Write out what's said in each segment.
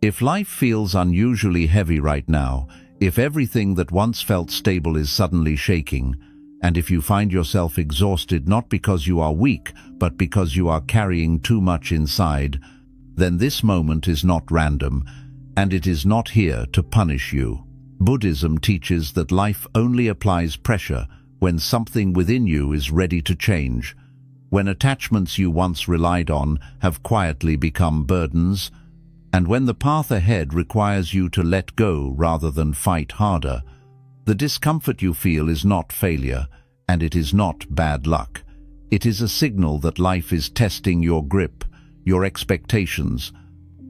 If life feels unusually heavy right now, if everything that once felt stable is suddenly shaking, and if you find yourself exhausted not because you are weak, but because you are carrying too much inside, then this moment is not random, and it is not here to punish you. Buddhism teaches that life only applies pressure when something within you is ready to change, when attachments you once relied on have quietly become burdens, and when the path ahead requires you to let go rather than fight harder. The discomfort you feel is not failure, and it is not bad luck. It is a signal that life is testing your grip, your expectations,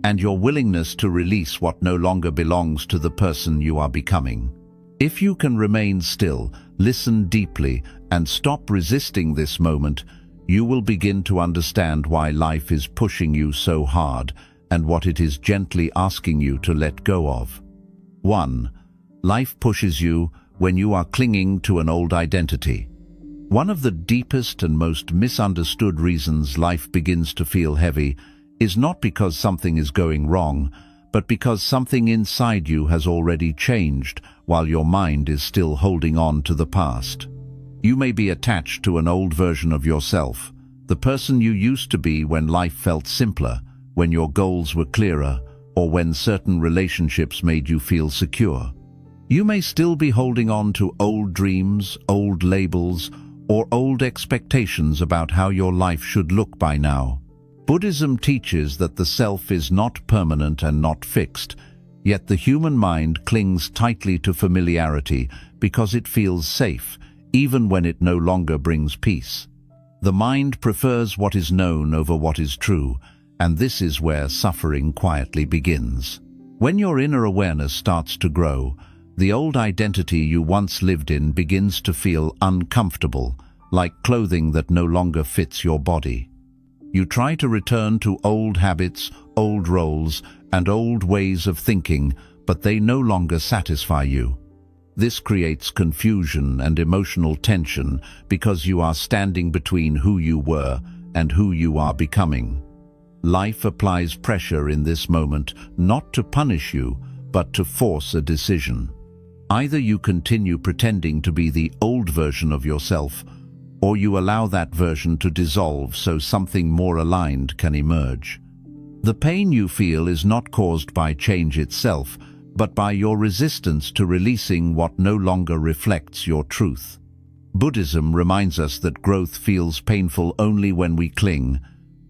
and your willingness to release what no longer belongs to the person you are becoming. If you can remain still, listen deeply, and stop resisting this moment, you will begin to understand why life is pushing you so hard and what it is gently asking you to let go of. 1. Life pushes you when you are clinging to an old identity. One of the deepest and most misunderstood reasons life begins to feel heavy is not because something is going wrong, but because something inside you has already changed while your mind is still holding on to the past. You may be attached to an old version of yourself, the person you used to be when life felt simpler, when your goals were clearer, or when certain relationships made you feel secure. You may still be holding on to old dreams, old labels, or old expectations about how your life should look by now. Buddhism teaches that the self is not permanent and not fixed, yet the human mind clings tightly to familiarity because it feels safe, even when it no longer brings peace. The mind prefers what is known over what is true, and this is where suffering quietly begins. When your inner awareness starts to grow, the old identity you once lived in begins to feel uncomfortable, like clothing that no longer fits your body. You try to return to old habits, old roles, and old ways of thinking, but they no longer satisfy you. This creates confusion and emotional tension because you are standing between who you were and who you are becoming. Life applies pressure in this moment, not to punish you, but to force a decision. Either you continue pretending to be the old version of yourself, or you allow that version to dissolve so something more aligned can emerge. The pain you feel is not caused by change itself, but by your resistance to releasing what no longer reflects your truth. Buddhism reminds us that growth feels painful only when we cling.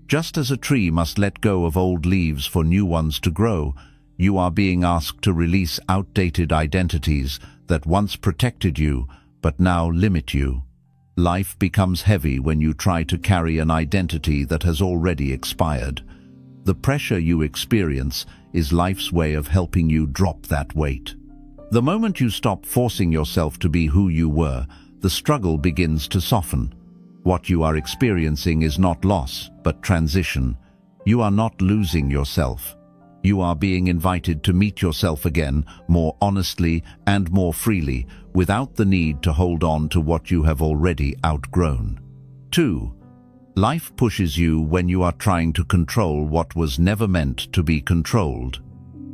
Just as a tree must let go of old leaves for new ones to grow, you are being asked to release outdated identities that once protected you, but now limit you. Life becomes heavy when you try to carry an identity that has already expired. The pressure you experience is life's way of helping you drop that weight. The moment you stop forcing yourself to be who you were, the struggle begins to soften. What you are experiencing is not loss, but transition. You are not losing yourself. You are being invited to meet yourself again, more honestly and more freely, without the need to hold on to what you have already outgrown. 2. Life pushes you when you are trying to control what was never meant to be controlled.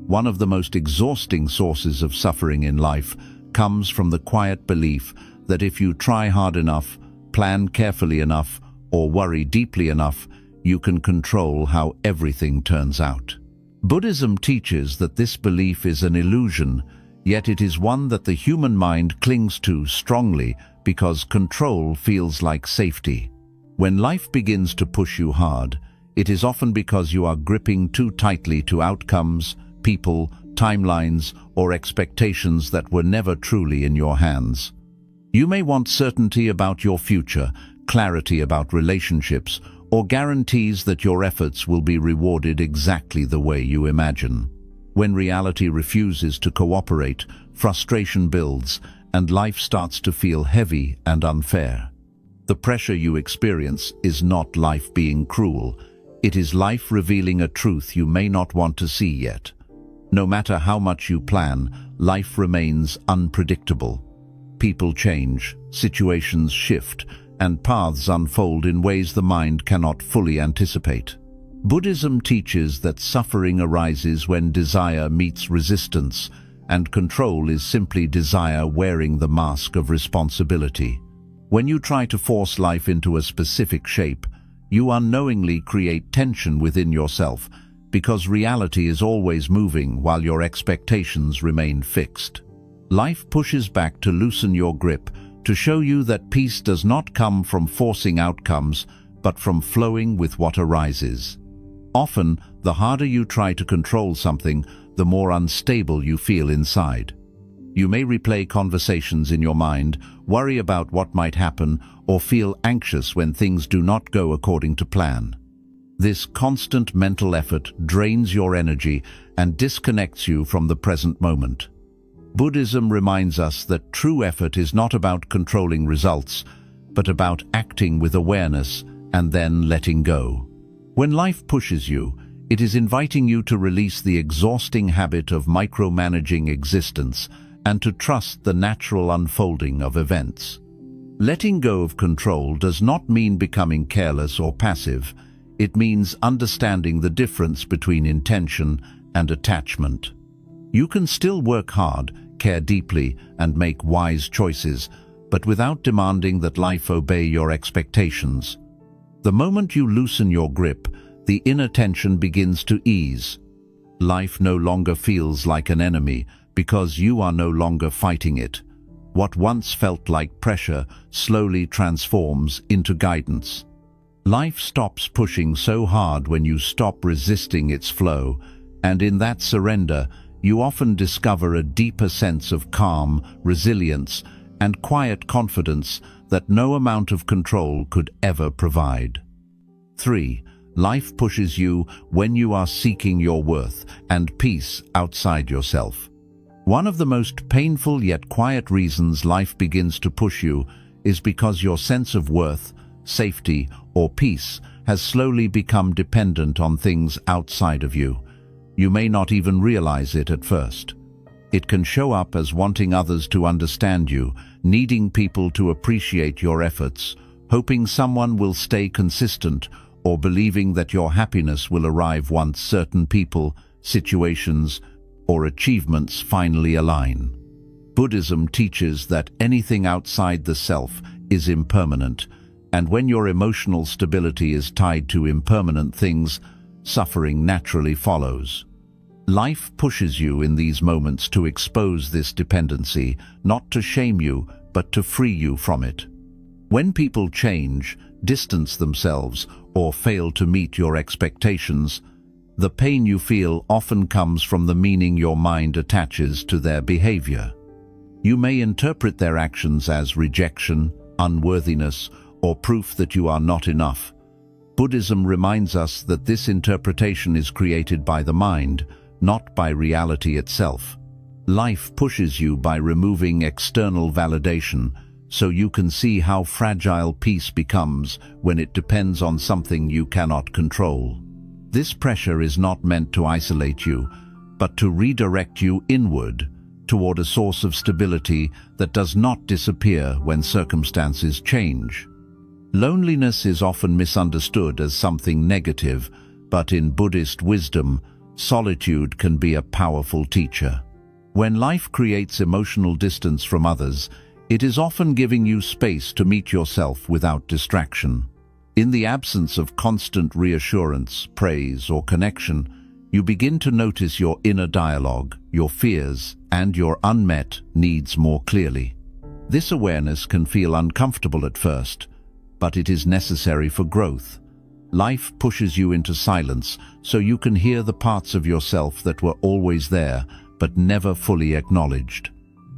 One of the most exhausting sources of suffering in life comes from the quiet belief that if you try hard enough, plan carefully enough, or worry deeply enough, you can control how everything turns out. Buddhism teaches that this belief is an illusion, yet it is one that the human mind clings to strongly because control feels like safety. When life begins to push you hard, it is often because you are gripping too tightly to outcomes, people, timelines, or expectations that were never truly in your hands. You may want certainty about your future, clarity about relationships, or guarantees that your efforts will be rewarded exactly the way you imagine. When reality refuses to cooperate, frustration builds, and life starts to feel heavy and unfair. The pressure you experience is not life being cruel. It is life revealing a truth you may not want to see yet. No matter how much you plan, life remains unpredictable. People change, situations shift, and paths unfold in ways the mind cannot fully anticipate. Buddhism teaches that suffering arises when desire meets resistance, and control is simply desire wearing the mask of responsibility. When you try to force life into a specific shape, you unknowingly create tension within yourself, because reality is always moving while your expectations remain fixed. Life pushes back to loosen your grip, to show you that peace does not come from forcing outcomes, but from flowing with what arises. Often, the harder you try to control something, the more unstable you feel inside. You may replay conversations in your mind, worry about what might happen, or feel anxious when things do not go according to plan. This constant mental effort drains your energy and disconnects you from the present moment. Buddhism reminds us that true effort is not about controlling results, but about acting with awareness and then letting go. When life pushes you, it is inviting you to release the exhausting habit of micromanaging existence and to trust the natural unfolding of events. Letting go of control does not mean becoming careless or passive. It means understanding the difference between intention and attachment. You can still work hard, care deeply, and make wise choices, but without demanding that life obey your expectations. The moment you loosen your grip, the inner tension begins to ease. Life no longer feels like an enemy because you are no longer fighting it. What once felt like pressure slowly transforms into guidance. Life stops pushing so hard when you stop resisting its flow, and in that surrender, you often discover a deeper sense of calm, resilience, and quiet confidence that no amount of control could ever provide. 3. Life pushes you when you are seeking your worth and peace outside yourself. One of the most painful yet quiet reasons life begins to push you is because your sense of worth, safety, or peace has slowly become dependent on things outside of you. You may not even realize it at first. It can show up as wanting others to understand you, needing people to appreciate your efforts, hoping someone will stay consistent, or believing that your happiness will arrive once certain people, situations, or achievements finally align. Buddhism teaches that anything outside the self is impermanent, and when your emotional stability is tied to impermanent things, suffering naturally follows. Life pushes you in these moments to expose this dependency, not to shame you, but to free you from it. When people change, distance themselves, or fail to meet your expectations, the pain you feel often comes from the meaning your mind attaches to their behavior. You may interpret their actions as rejection, unworthiness, or proof that you are not enough. Buddhism reminds us that this interpretation is created by the mind, not by reality itself. Life pushes you by removing external validation, so you can see how fragile peace becomes when it depends on something you cannot control. This pressure is not meant to isolate you, but to redirect you inward, toward a source of stability that does not disappear when circumstances change. Loneliness is often misunderstood as something negative, but in Buddhist wisdom, solitude can be a powerful teacher. When life creates emotional distance from others, it is often giving you space to meet yourself without distraction. In the absence of constant reassurance, praise, or connection, you begin to notice your inner dialogue, your fears, and your unmet needs more clearly. This awareness can feel uncomfortable at first, but it is necessary for growth. Life pushes you into silence so you can hear the parts of yourself that were always there, but never fully acknowledged.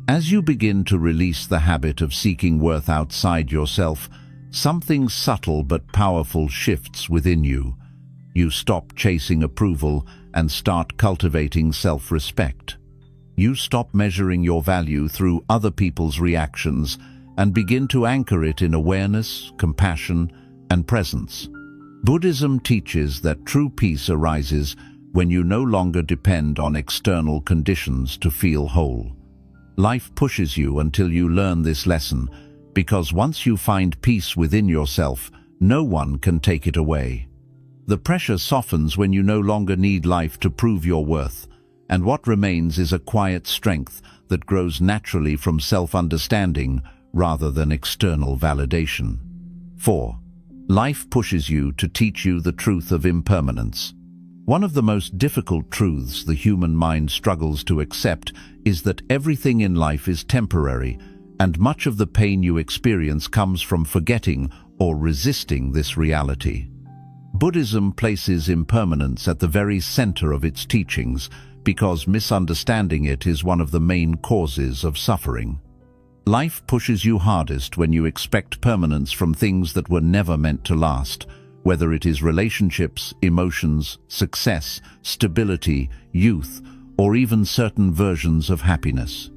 As you begin to release the habit of seeking worth outside yourself, something subtle but powerful shifts within you. You stop chasing approval and start cultivating self-respect. You stop measuring your value through other people's reactions and begin to anchor it in awareness, compassion, and presence. Buddhism teaches that true peace arises when you no longer depend on external conditions to feel whole. Life pushes you until you learn this lesson, because once you find peace within yourself, no one can take it away. The pressure softens when you no longer need life to prove your worth, and what remains is a quiet strength that grows naturally from self-understanding rather than external validation. 4. Life pushes you to teach you the truth of impermanence. One of the most difficult truths the human mind struggles to accept is that everything in life is temporary, and much of the pain you experience comes from forgetting or resisting this reality. Buddhism places impermanence at the very center of its teachings because misunderstanding it is one of the main causes of suffering. Life pushes you hardest when you expect permanence from things that were never meant to last, whether it is relationships, emotions, success, stability, youth, or even certain versions of happiness.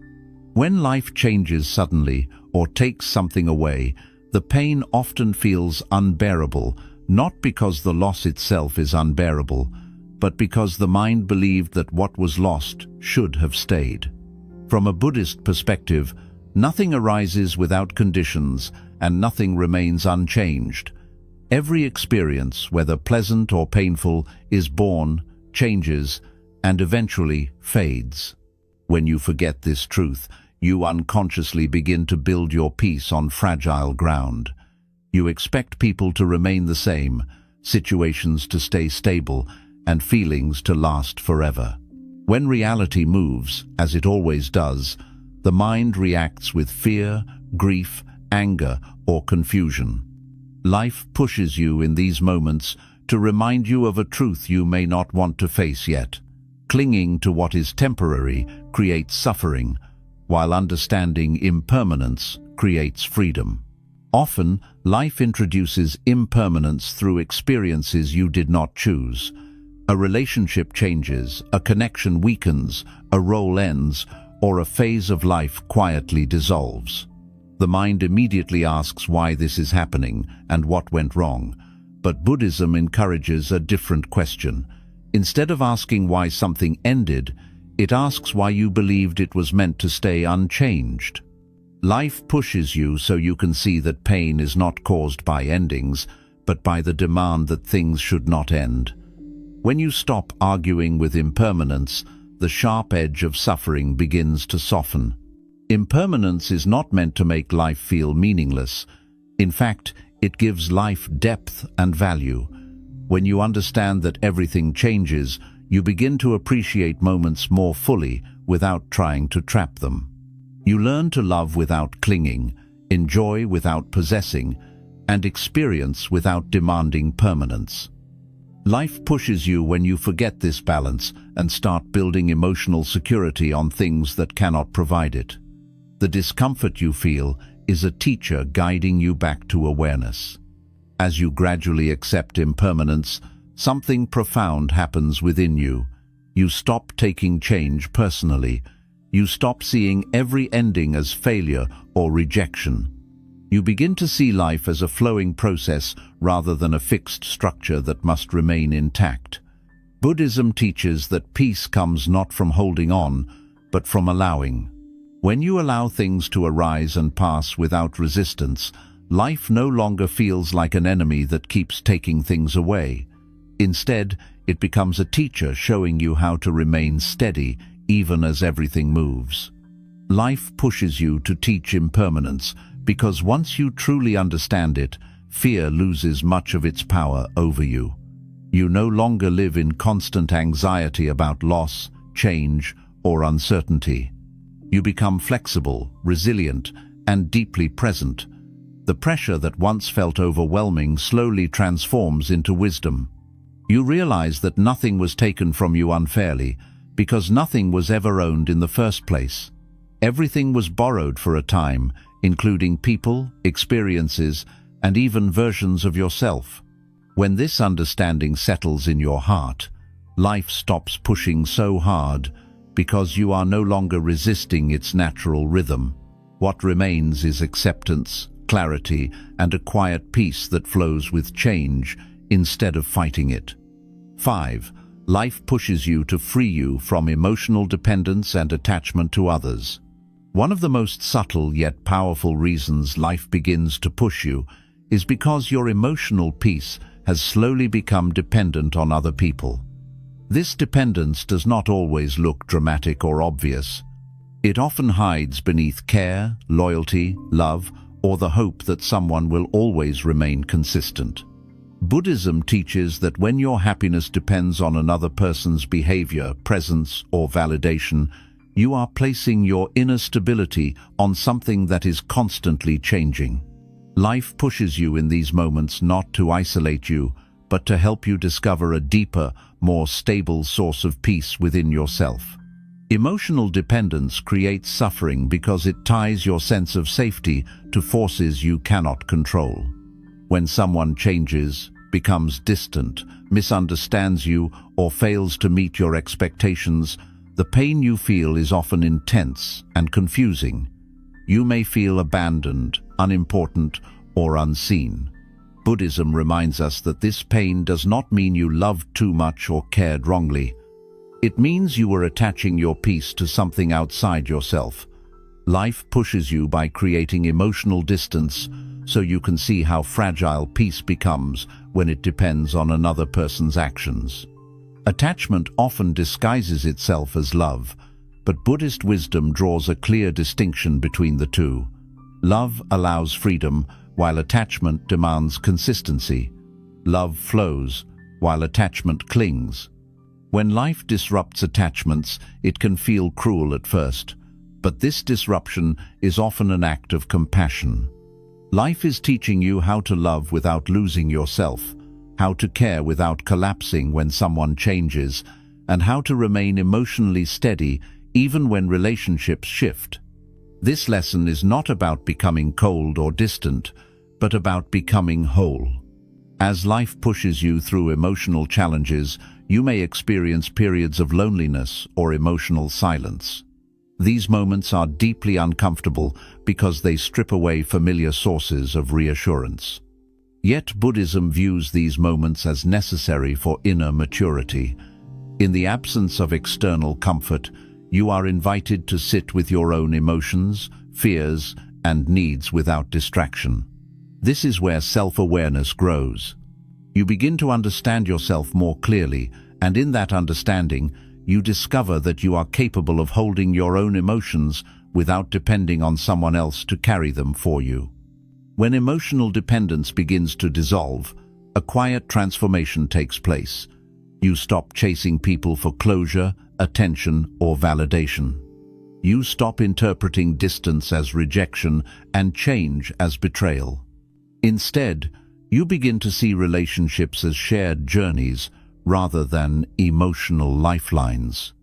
When life changes suddenly or takes something away, the pain often feels unbearable, not because the loss itself is unbearable, but because the mind believed that what was lost should have stayed. From a Buddhist perspective, nothing arises without conditions and nothing remains unchanged. Every experience, whether pleasant or painful, is born, changes, and eventually fades. When you forget this truth, you unconsciously begin to build your peace on fragile ground. You expect people to remain the same, situations to stay stable, and feelings to last forever. When reality moves, as it always does, the mind reacts with fear, grief, anger, or confusion. Life pushes you in these moments to remind you of a truth you may not want to face yet. Clinging to what is temporary creates suffering, while understanding impermanence creates freedom. Often, life introduces impermanence through experiences you did not choose. A relationship changes, a connection weakens, a role ends, or a phase of life quietly dissolves. The mind immediately asks why this is happening and what went wrong. But Buddhism encourages a different question. Instead of asking why something ended, it asks why you believed it was meant to stay unchanged. Life pushes you so you can see that pain is not caused by endings, but by the demand that things should not end. When you stop arguing with impermanence, the sharp edge of suffering begins to soften. Impermanence is not meant to make life feel meaningless. In fact, it gives life depth and value. When you understand that everything changes, you begin to appreciate moments more fully without trying to trap them. You learn to love without clinging, enjoy without possessing, and experience without demanding permanence. Life pushes you when you forget this balance and start building emotional security on things that cannot provide it. The discomfort you feel is a teacher guiding you back to awareness. As you gradually accept impermanence, something profound happens within you. You stop taking change personally. You stop seeing every ending as failure or rejection. You begin to see life as a flowing process rather than a fixed structure that must remain intact. Buddhism teaches that peace comes not from holding on, but from allowing. When you allow things to arise and pass without resistance, life no longer feels like an enemy that keeps taking things away. Instead, it becomes a teacher showing you how to remain steady even as everything moves. Life pushes you to teach impermanence because once you truly understand it, fear loses much of its power over you. You no longer live in constant anxiety about loss, change, or uncertainty. You become flexible, resilient, and deeply present. The pressure that once felt overwhelming slowly transforms into wisdom. You realize that nothing was taken from you unfairly, because nothing was ever owned in the first place. Everything was borrowed for a time, including people, experiences, and even versions of yourself. When this understanding settles in your heart, life stops pushing so hard because you are no longer resisting its natural rhythm. What remains is acceptance, clarity, and a quiet peace that flows with change instead of fighting it. 5. Life pushes you to free you from emotional dependence and attachment to others. One of the most subtle yet powerful reasons life begins to push you is because your emotional peace has slowly become dependent on other people. This dependence does not always look dramatic or obvious. It often hides beneath care, loyalty, love, or the hope that someone will always remain consistent. Buddhism teaches that when your happiness depends on another person's behavior, presence, or validation, you are placing your inner stability on something that is constantly changing. Life pushes you in these moments not to isolate you, but to help you discover a deeper, more stable source of peace within yourself. Emotional dependence creates suffering because it ties your sense of safety to forces you cannot control. When someone changes, becomes distant, misunderstands you, or fails to meet your expectations, the pain you feel is often intense and confusing. You may feel abandoned, unimportant, or unseen. Buddhism reminds us that this pain does not mean you loved too much or cared wrongly. It means you were attaching your peace to something outside yourself. Life pushes you by creating emotional distance so you can see how fragile peace becomes when it depends on another person's actions. Attachment often disguises itself as love, but Buddhist wisdom draws a clear distinction between the two. Love allows freedom, while attachment demands consistency. Love flows, while attachment clings. When life disrupts attachments, it can feel cruel at first, but this disruption is often an act of compassion. Life is teaching you how to love without losing yourself, how to care without collapsing when someone changes, and how to remain emotionally steady even when relationships shift. This lesson is not about becoming cold or distant, but about becoming whole. As life pushes you through emotional challenges, you may experience periods of loneliness or emotional silence. These moments are deeply uncomfortable because they strip away familiar sources of reassurance. Yet Buddhism views these moments as necessary for inner maturity. In the absence of external comfort, you are invited to sit with your own emotions, fears, and needs without distraction. This is where self-awareness grows. You begin to understand yourself more clearly, and in that understanding, you discover that you are capable of holding your own emotions without depending on someone else to carry them for you. When emotional dependence begins to dissolve, a quiet transformation takes place. You stop chasing people for closure, attention, or validation. You stop interpreting distance as rejection and change as betrayal. Instead, you begin to see relationships as shared journeys rather than emotional lifelines.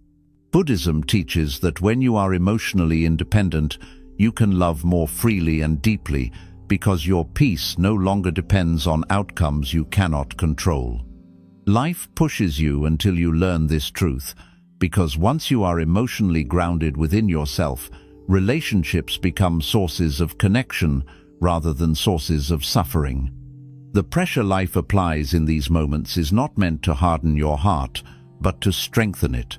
Buddhism teaches that when you are emotionally independent, you can love more freely and deeply because your peace no longer depends on outcomes you cannot control. Life pushes you until you learn this truth, because once you are emotionally grounded within yourself, relationships become sources of connection rather than sources of suffering. The pressure life applies in these moments is not meant to harden your heart, but to strengthen it.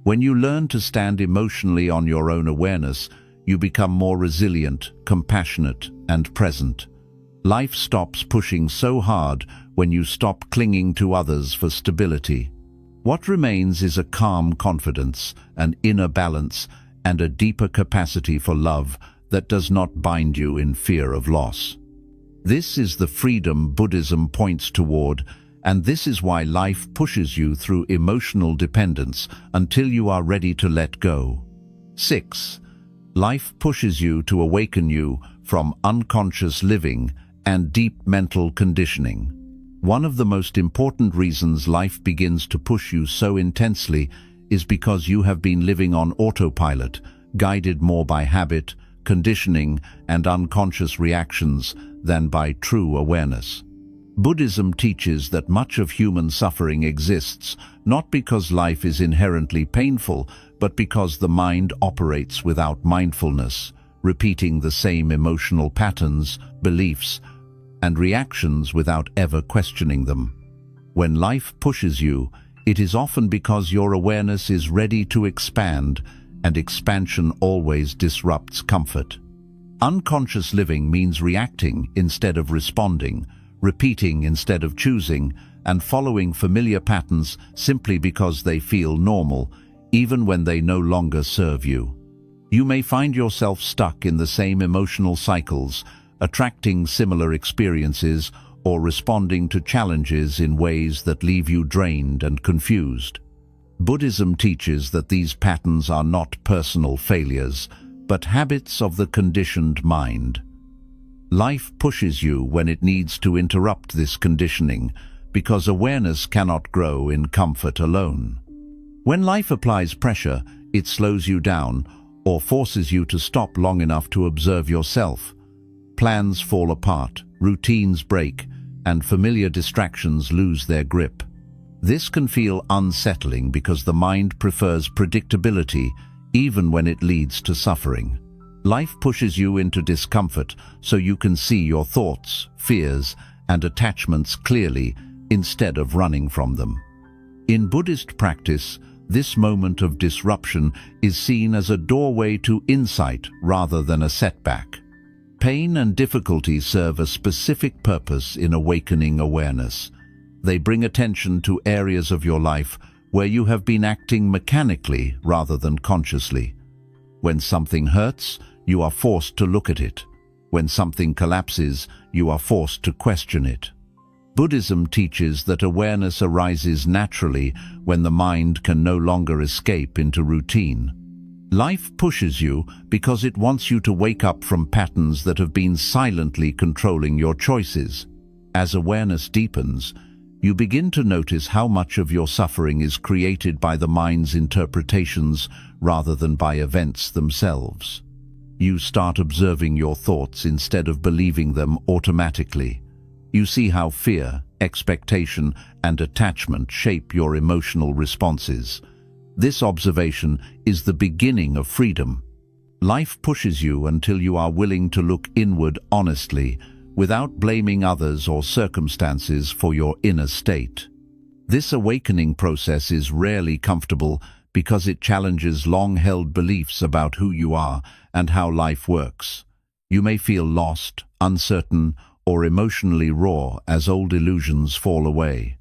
When you learn to stand emotionally on your own awareness, you become more resilient, compassionate, and present. Life stops pushing so hard when you stop clinging to others for stability. What remains is a calm confidence, an inner balance, and a deeper capacity for love that does not bind you in fear of loss. This is the freedom Buddhism points toward, and this is why life pushes you through emotional dependence until you are ready to let go. 6. Life pushes you to awaken you from unconscious living and deep mental conditioning. One of the most important reasons life begins to push you so intensely is because you have been living on autopilot, guided more by habit, conditioning, and unconscious reactions than by true awareness. Buddhism teaches that much of human suffering exists not because life is inherently painful, but because the mind operates without mindfulness, repeating the same emotional patterns, beliefs, and reactions without ever questioning them. When life pushes you, it is often because your awareness is ready to expand, and expansion always disrupts comfort. Unconscious living means reacting instead of responding, repeating instead of choosing, and following familiar patterns simply because they feel normal, even when they no longer serve you. You may find yourself stuck in the same emotional cycles, attracting similar experiences or responding to challenges in ways that leave you drained and confused. Buddhism teaches that these patterns are not personal failures, but habits of the conditioned mind. Life pushes you when it needs to interrupt this conditioning, because awareness cannot grow in comfort alone. When life applies pressure, it slows you down or forces you to stop long enough to observe yourself. Plans fall apart, routines break, and familiar distractions lose their grip. This can feel unsettling because the mind prefers predictability even when it leads to suffering. Life pushes you into discomfort so you can see your thoughts, fears, and attachments clearly instead of running from them. In Buddhist practice, this moment of disruption is seen as a doorway to insight rather than a setback. Pain and difficulty serve a specific purpose in awakening awareness. They bring attention to areas of your life where you have been acting mechanically rather than consciously. When something hurts, you are forced to look at it. When something collapses, you are forced to question it. Buddhism teaches that awareness arises naturally when the mind can no longer escape into routine. Life pushes you because it wants you to wake up from patterns that have been silently controlling your choices. As awareness deepens, you begin to notice how much of your suffering is created by the mind's interpretations rather than by events themselves. You start observing your thoughts instead of believing them automatically. You see how fear, expectation, and attachment shape your emotional responses. This observation is the beginning of freedom. Life pushes you until you are willing to look inward honestly, without blaming others or circumstances for your inner state. This awakening process is rarely comfortable because it challenges long-held beliefs about who you are and how life works. You may feel lost, uncertain, or emotionally raw as old illusions fall away.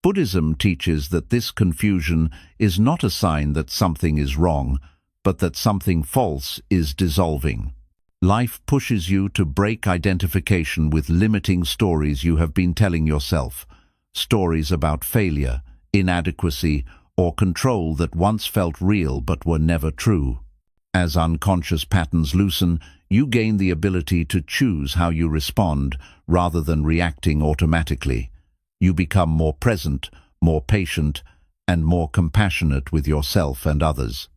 Buddhism teaches that this confusion is not a sign that something is wrong, but that something false is dissolving. Life pushes you to break identification with limiting stories you have been telling yourself, stories about failure, inadequacy, or control that once felt real but were never true. As unconscious patterns loosen, you gain the ability to choose how you respond rather than reacting automatically. You become more present, more patient, and more compassionate with yourself and others.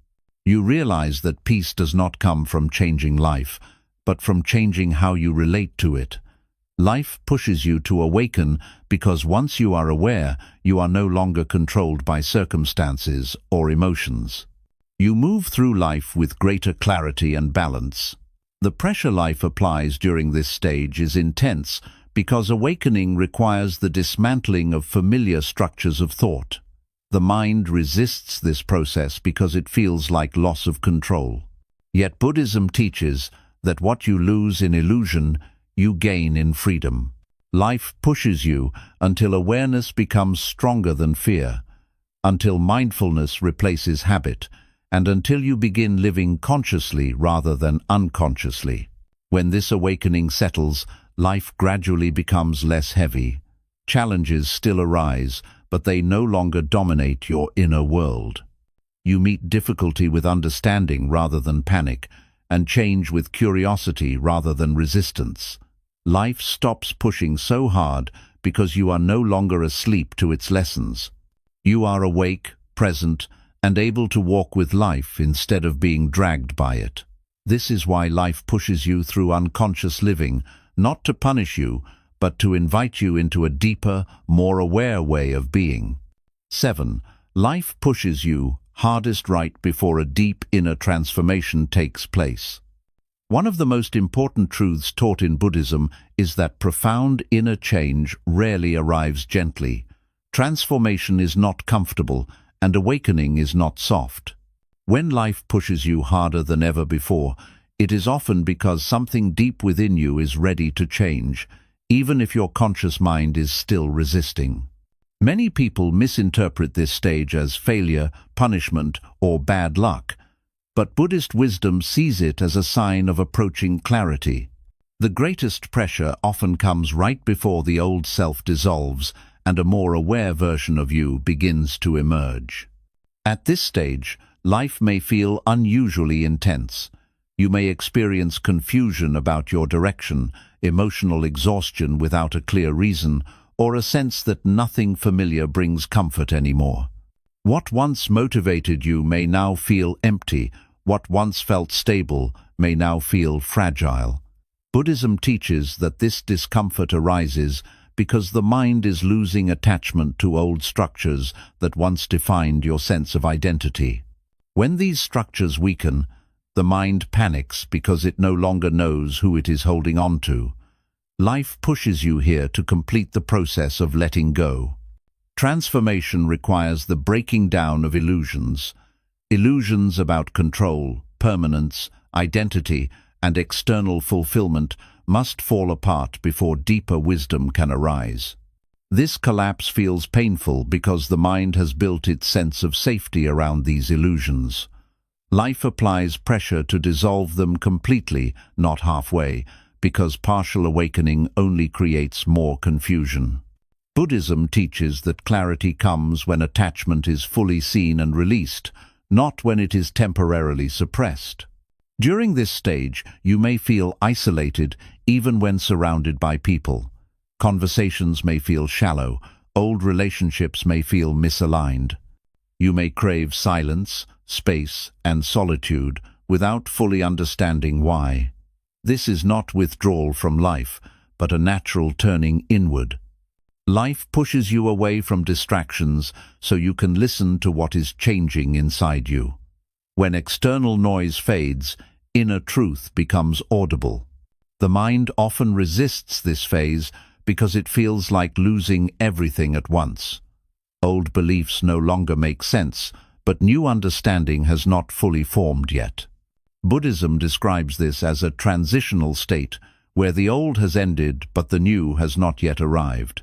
You realize that peace does not come from changing life, but from changing how you relate to it. Life pushes you to awaken because once you are aware, you are no longer controlled by circumstances or emotions. You move through life with greater clarity and balance. The pressure life applies during this stage is intense because awakening requires the dismantling of familiar structures of thought. The mind resists this process because it feels like loss of control. Yet Buddhism teaches that what you lose in illusion, you gain in freedom. Life pushes you until awareness becomes stronger than fear, until mindfulness replaces habit, and until you begin living consciously rather than unconsciously. When this awakening settles, life gradually becomes less heavy. Challenges still arise, but they no longer dominate your inner world. You meet difficulty with understanding rather than panic, and change with curiosity rather than resistance. Life stops pushing so hard because you are no longer asleep to its lessons. You are awake, present, and able to walk with life instead of being dragged by it. This is why life pushes you through unconscious living, not to punish you, but to invite you into a deeper, more aware way of being. 7. Life pushes you hardest right before a deep inner transformation takes place. One of the most important truths taught in Buddhism is that profound inner change rarely arrives gently. Transformation is not comfortable, and awakening is not soft. When life pushes you harder than ever before, it is often because something deep within you is ready to change, even if your conscious mind is still resisting. Many people misinterpret this stage as failure, punishment, or bad luck, but Buddhist wisdom sees it as a sign of approaching clarity. The greatest pressure often comes right before the old self dissolves and a more aware version of you begins to emerge. At this stage, life may feel unusually intense. You may experience confusion about your direction, emotional exhaustion without a clear reason, or a sense that nothing familiar brings comfort anymore. What once motivated you may now feel empty. What once felt stable may now feel fragile. Buddhism teaches that this discomfort arises because the mind is losing attachment to old structures that once defined your sense of identity. When these structures weaken, the mind panics because it no longer knows who it is holding on to. Life pushes you here to complete the process of letting go. Transformation requires the breaking down of illusions. Illusions about control, permanence, identity, and external fulfillment must fall apart before deeper wisdom can arise. This collapse feels painful because the mind has built its sense of safety around these illusions. Life applies pressure to dissolve them completely, not halfway, because partial awakening only creates more confusion. Buddhism teaches that clarity comes when attachment is fully seen and released, not when it is temporarily suppressed. During this stage, you may feel isolated even when surrounded by people. Conversations may feel shallow, old relationships may feel misaligned. You may crave silence, space, and solitude without fully understanding why. This is not withdrawal from life, but a natural turning inward. Life pushes you away from distractions so you can listen to what is changing inside you. When external noise fades, inner truth becomes audible. The mind often resists this phase because it feels like losing everything at once. Old beliefs no longer make sense, but new understanding has not fully formed yet. Buddhism describes this as a transitional state where the old has ended but the new has not yet arrived.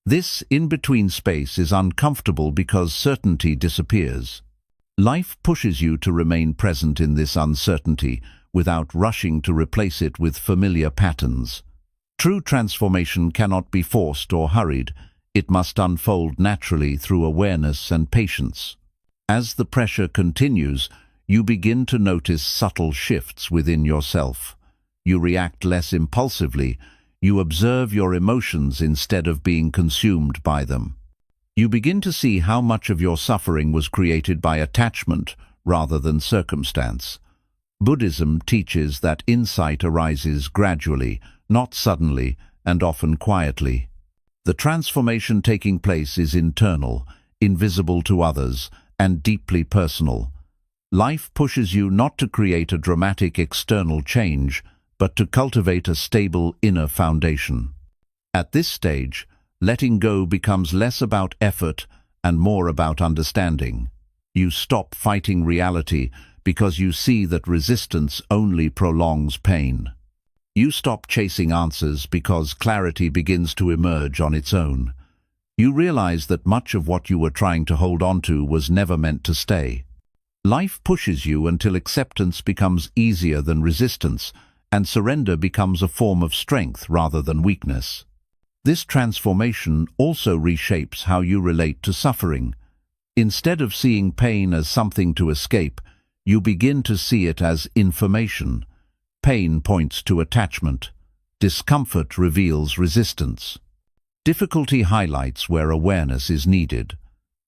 This in-between space is uncomfortable because certainty disappears. Life pushes you to remain present in this uncertainty without rushing to replace it with familiar patterns. True transformation cannot be forced or hurried. It must unfold naturally through awareness and patience. As the pressure continues, you begin to notice subtle shifts within yourself. You react less impulsively. You observe your emotions instead of being consumed by them. You begin to see how much of your suffering was created by attachment rather than circumstance. Buddhism teaches that insight arises gradually, not suddenly, and often quietly. The transformation taking place is internal, invisible to others, and deeply personal. Life pushes you not to create a dramatic external change, but to cultivate a stable inner foundation. At this stage, letting go becomes less about effort and more about understanding. You stop fighting reality because you see that resistance only prolongs pain. You stop chasing answers because clarity begins to emerge on its own. You realize that much of what you were trying to hold on to was never meant to stay. Life pushes you until acceptance becomes easier than resistance, and surrender becomes a form of strength rather than weakness. This transformation also reshapes how you relate to suffering. Instead of seeing pain as something to escape, you begin to see it as information. Pain points to attachment. Discomfort reveals resistance. Difficulty highlights where awareness is needed.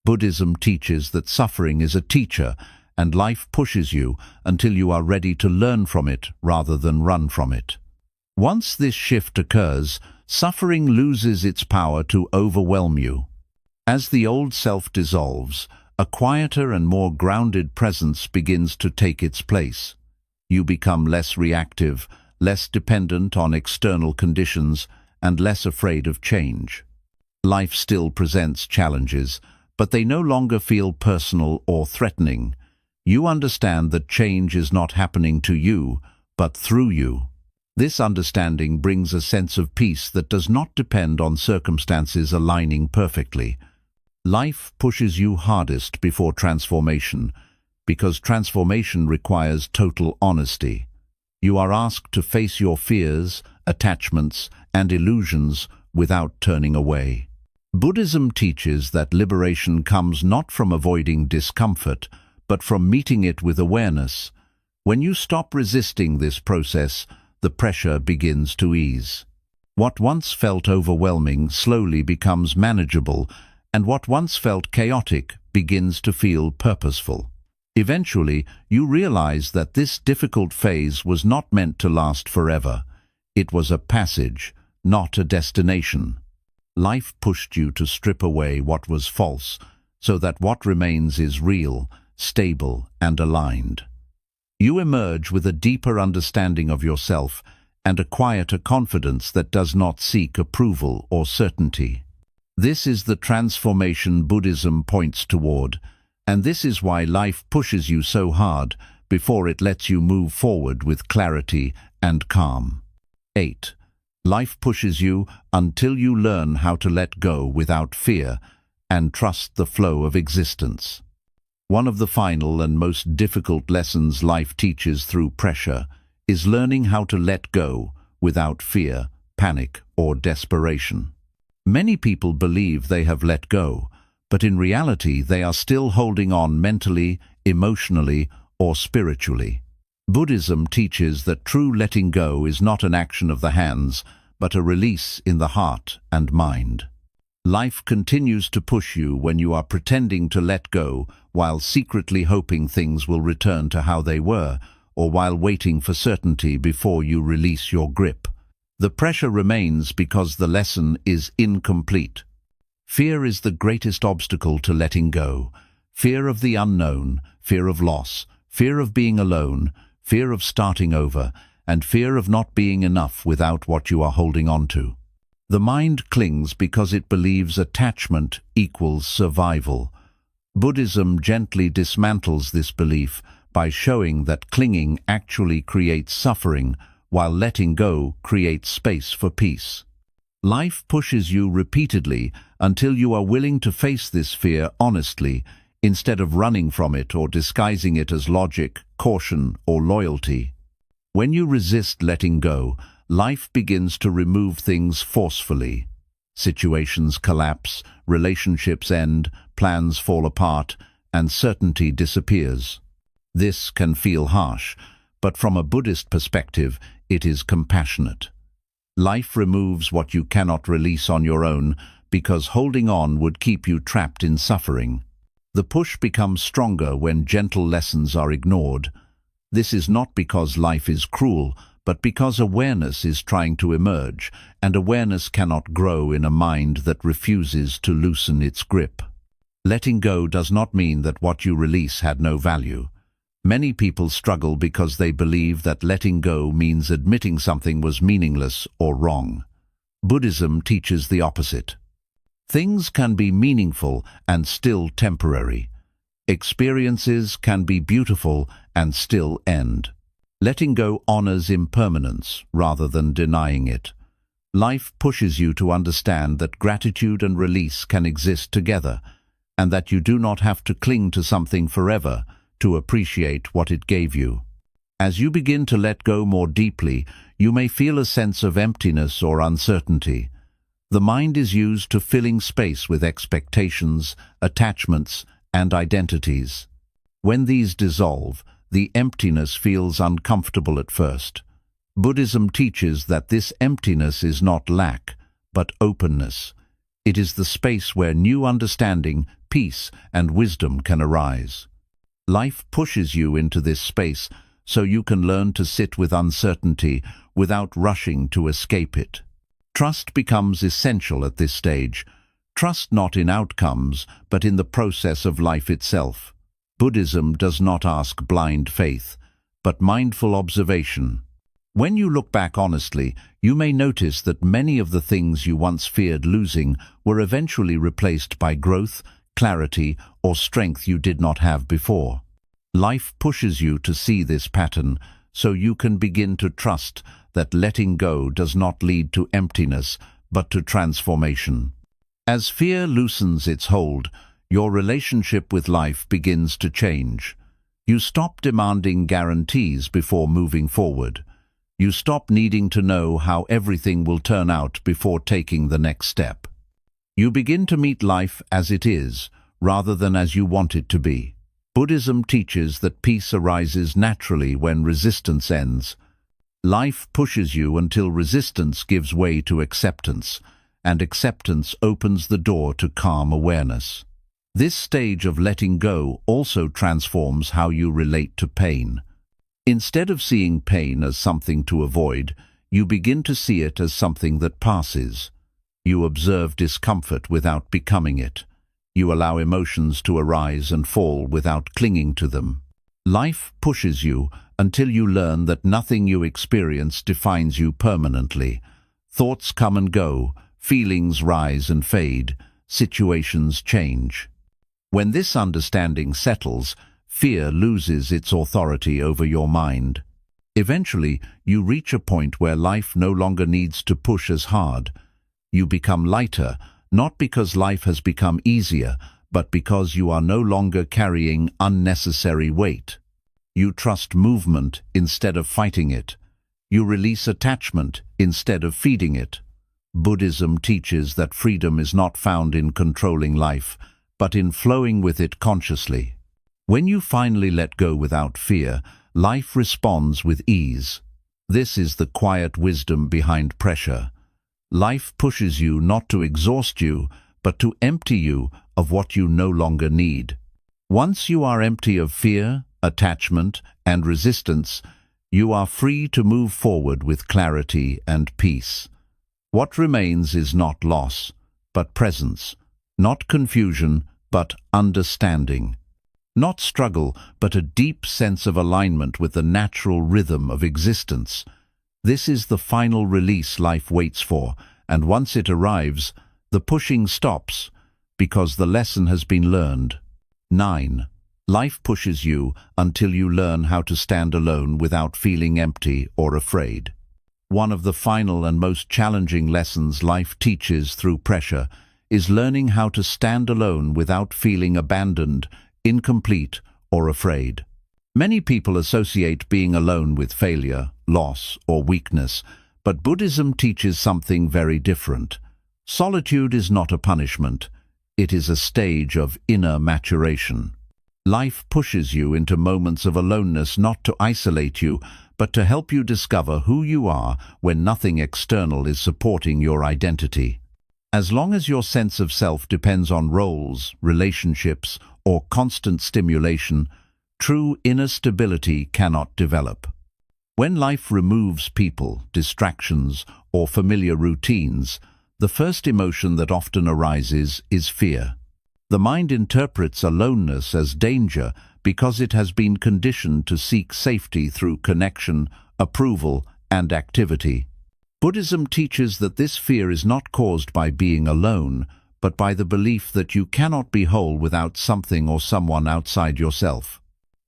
Buddhism teaches that suffering is a teacher, and life pushes you until you are ready to learn from it rather than run from it. Once this shift occurs, suffering loses its power to overwhelm you. As the old self dissolves, a quieter and more grounded presence begins to take its place. You become less reactive, less dependent on external conditions, and less afraid of change. Life still presents challenges, but they no longer feel personal or threatening. You understand that change is not happening to you, but through you. This understanding brings a sense of peace that does not depend on circumstances aligning perfectly. Life pushes you hardest before transformation, because transformation requires total honesty. You are asked to face your fears, attachments, and illusions without turning away. Buddhism teaches that liberation comes not from avoiding discomfort, but from meeting it with awareness. When you stop resisting this process, the pressure begins to ease. What once felt overwhelming slowly becomes manageable, and what once felt chaotic begins to feel purposeful. Eventually, you realize that this difficult phase was not meant to last forever. It was a passage, not a destination. Life pushed you to strip away what was false, so that what remains is real, stable, and aligned. You emerge with a deeper understanding of yourself and a quieter confidence that does not seek approval or certainty. This is the transformation Buddhism points toward, and this is why life pushes you so hard before it lets you move forward with clarity and calm. 8. Life pushes you until you learn how to let go without fear and trust the flow of existence. One of the final and most difficult lessons life teaches through pressure is learning how to let go without fear, panic, or desperation. Many people believe they have let go, but in reality they are still holding on mentally, emotionally, or spiritually. Buddhism teaches that true letting go is not an action of the hands, but a release in the heart and mind. Life continues to push you when you are pretending to let go while secretly hoping things will return to how they were, or while waiting for certainty before you release your grip. The pressure remains because the lesson is incomplete. Fear is the greatest obstacle to letting go. Fear of the unknown, fear of loss, fear of being alone, fear of starting over, and fear of not being enough without what you are holding on to. The mind clings because it believes attachment equals survival. Buddhism gently dismantles this belief by showing that clinging actually creates suffering, while letting go creates space for peace. Life pushes you repeatedly until you are willing to face this fear honestly, instead of running from it or disguising it as logic, caution, or loyalty. When you resist letting go, life begins to remove things forcefully. Situations collapse, relationships end, plans fall apart, and certainty disappears. This can feel harsh, but from a Buddhist perspective, it is compassionate. Life removes what you cannot release on your own, because holding on would keep you trapped in suffering. The push becomes stronger when gentle lessons are ignored. This is not because life is cruel, but because awareness is trying to emerge, and awareness cannot grow in a mind that refuses to loosen its grip. Letting go does not mean that what you release had no value. Many people struggle because they believe that letting go means admitting something was meaningless or wrong. Buddhism teaches the opposite. Things can be meaningful and still temporary. Experiences can be beautiful and still end. Letting go honors impermanence rather than denying it. Life pushes you to understand that gratitude and release can exist together, and that you do not have to cling to something forever to appreciate what it gave you. As you begin to let go more deeply, you may feel a sense of emptiness or uncertainty. The mind is used to filling space with expectations, attachments, and identities. When these dissolve, the emptiness feels uncomfortable at first. Buddhism teaches that this emptiness is not lack, but openness. It is the space where new understanding, peace, and wisdom can arise. Life pushes you into this space so you can learn to sit with uncertainty without rushing to escape it. Trust becomes essential at this stage. Trust not in outcomes, but in the process of life itself. Buddhism does not ask blind faith, but mindful observation. When you look back honestly, you may notice that many of the things you once feared losing were eventually replaced by growth, clarity, or strength you did not have before. Life pushes you to see this pattern so you can begin to trust that letting go does not lead to emptiness, but to transformation. As fear loosens its hold, your relationship with life begins to change. You stop demanding guarantees before moving forward. You stop needing to know how everything will turn out before taking the next step. You begin to meet life as it is, rather than as you want it to be. Buddhism teaches that peace arises naturally when resistance ends. Life pushes you until resistance gives way to acceptance, and acceptance opens the door to calm awareness. This stage of letting go also transforms how you relate to pain. Instead of seeing pain as something to avoid, you begin to see it as something that passes. You observe discomfort without becoming it. You allow emotions to arise and fall without clinging to them. Life pushes you until you learn that nothing you experience defines you permanently. Thoughts come and go, feelings rise and fade, situations change. When this understanding settles, fear loses its authority over your mind. Eventually, you reach a point where life no longer needs to push as hard. You become lighter, not because life has become easier, but because you are no longer carrying unnecessary weight. You trust movement instead of fighting it. You release attachment instead of feeding it. Buddhism teaches that freedom is not found in controlling life, but in flowing with it consciously. When you finally let go without fear, life responds with ease. This is the quiet wisdom behind pressure. Life pushes you not to exhaust you, but to empty you of what you no longer need. Once you are empty of fear, attachment, and resistance, you are free to move forward with clarity and peace. What remains is not loss, but presence, not confusion, but understanding. Not struggle, but a deep sense of alignment with the natural rhythm of existence. This is the final release life waits for, and once it arrives, the pushing stops, because the lesson has been learned. 9. Life pushes you until you learn how to stand alone without feeling empty or afraid. One of the final and most challenging lessons life teaches through pressure is learning how to stand alone without feeling abandoned, incomplete, or afraid. Many people associate being alone with failure, loss, or weakness, but Buddhism teaches something very different. Solitude is not a punishment. It is a stage of inner maturation. Life pushes you into moments of aloneness not to isolate you, but to help you discover who you are when nothing external is supporting your identity. As long as your sense of self depends on roles, relationships, or constant stimulation, true inner stability cannot develop. When life removes people, distractions, or familiar routines, the first emotion that often arises is fear. The mind interprets aloneness as danger because it has been conditioned to seek safety through connection, approval, and activity. Buddhism teaches that this fear is not caused by being alone, but by the belief that you cannot be whole without something or someone outside yourself.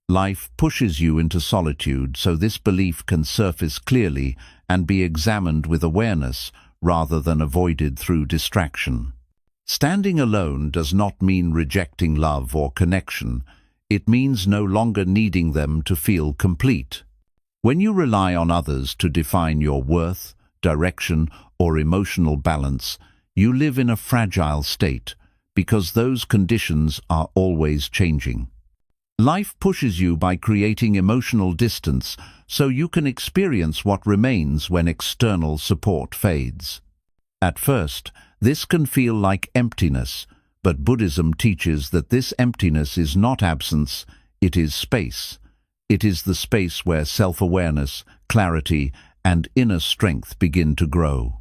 Life pushes you into solitude so this belief can surface clearly and be examined with awareness rather than avoided through distraction. Standing alone does not mean rejecting love or connection. It means no longer needing them to feel complete. When you rely on others to define your worth, direction, or emotional balance, you live in a fragile state because those conditions are always changing. Life pushes you by creating emotional distance so you can experience what remains when external support fades. At first, this can feel like emptiness, but Buddhism teaches that this emptiness is not absence, it is space. It is the space where self-awareness, clarity, and inner strength begin to grow.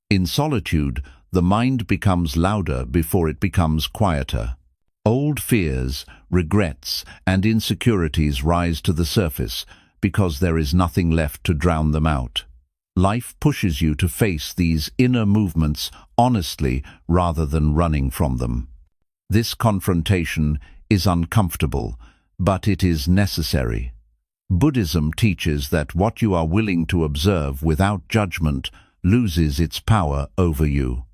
In solitude, the mind becomes louder before it becomes quieter. Old fears, regrets, and insecurities rise to the surface because there is nothing left to drown them out. Life pushes you to face these inner movements honestly rather than running from them. This confrontation is uncomfortable, but it is necessary. Buddhism teaches that what you are willing to observe without judgment loses its power over you.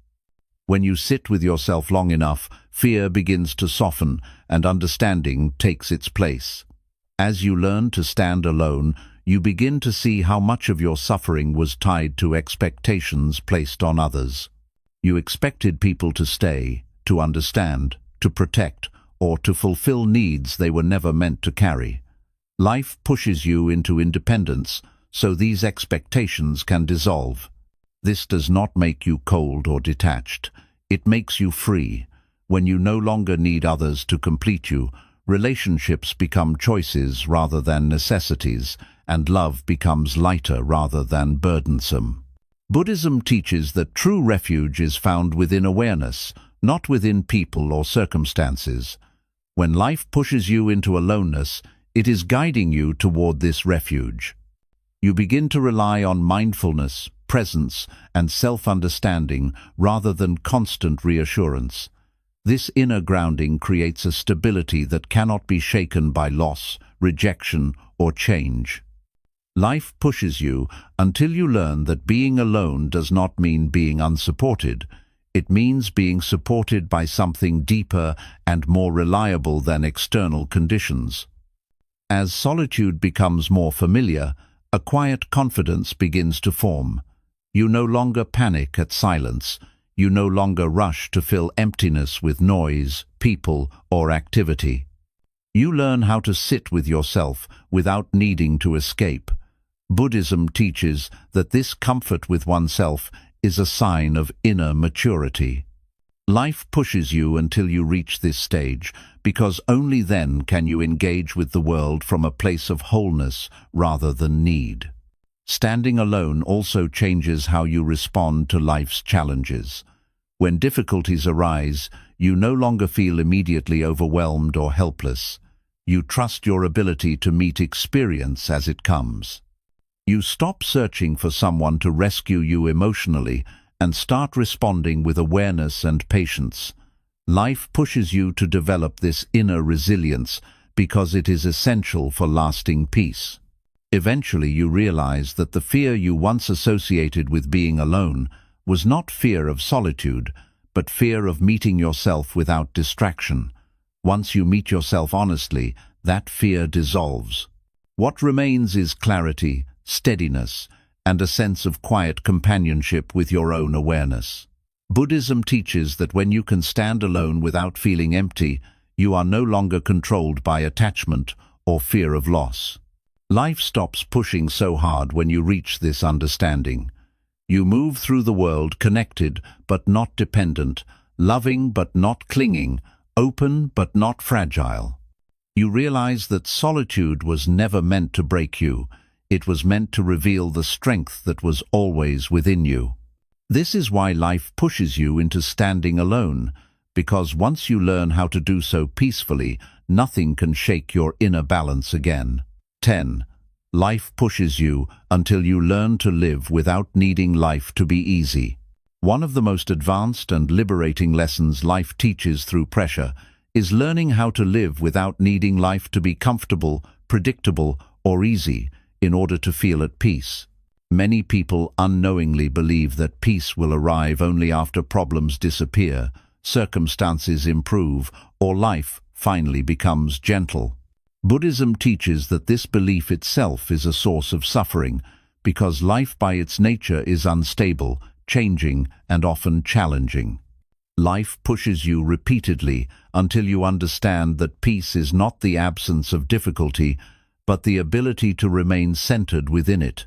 When you sit with yourself long enough, fear begins to soften and understanding takes its place. As you learn to stand alone, you begin to see how much of your suffering was tied to expectations placed on others. You expected people to stay, to understand, to protect, or to fulfill needs they were never meant to carry. Life pushes you into independence, so these expectations can dissolve. This does not make you cold or detached. It makes you free. When you no longer need others to complete you, relationships become choices rather than necessities, and love becomes lighter rather than burdensome. Buddhism teaches that true refuge is found within awareness, not within people or circumstances. When life pushes you into aloneness, it is guiding you toward this refuge. You begin to rely on mindfulness, presence, and self-understanding rather than constant reassurance. This inner grounding creates a stability that cannot be shaken by loss, rejection, or change. Life pushes you until you learn that being alone does not mean being unsupported. It means being supported by something deeper and more reliable than external conditions. As solitude becomes more familiar, a quiet confidence begins to form. You no longer panic at silence. You no longer rush to fill emptiness with noise, people, or activity. You learn how to sit with yourself without needing to escape. Buddhism teaches that this comfort with oneself is a sign of inner maturity. Life pushes you until you reach this stage, because only then can you engage with the world from a place of wholeness rather than need. Standing alone also changes how you respond to life's challenges. When difficulties arise, you no longer feel immediately overwhelmed or helpless. You trust your ability to meet experience as it comes. You stop searching for someone to rescue you emotionally and start responding with awareness and patience. Life pushes you to develop this inner resilience because it is essential for lasting peace. Eventually you realize that the fear you once associated with being alone was not fear of solitude, but fear of meeting yourself without distraction. Once you meet yourself honestly, that fear dissolves. What remains is clarity, steadiness, and a sense of quiet companionship with your own awareness. Buddhism teaches that when you can stand alone without feeling empty, you are no longer controlled by attachment or fear of loss. Life stops pushing so hard when you reach this understanding. You move through the world connected but not dependent, loving but not clinging, open but not fragile. You realize that solitude was never meant to break you. It was meant to reveal the strength that was always within you. This is why life pushes you into standing alone, because once you learn how to do so peacefully, nothing can shake your inner balance again. 10. Life pushes you until you learn to live without needing life to be easy. One of the most advanced and liberating lessons life teaches through pressure is learning how to live without needing life to be comfortable, predictable, or easy in order to feel at peace. Many people unknowingly believe that peace will arrive only after problems disappear, circumstances improve, or life finally becomes gentle. Buddhism teaches that this belief itself is a source of suffering, because life by its nature is unstable, changing, and often challenging. Life pushes you repeatedly until you understand that peace is not the absence of difficulty, but the ability to remain centered within it.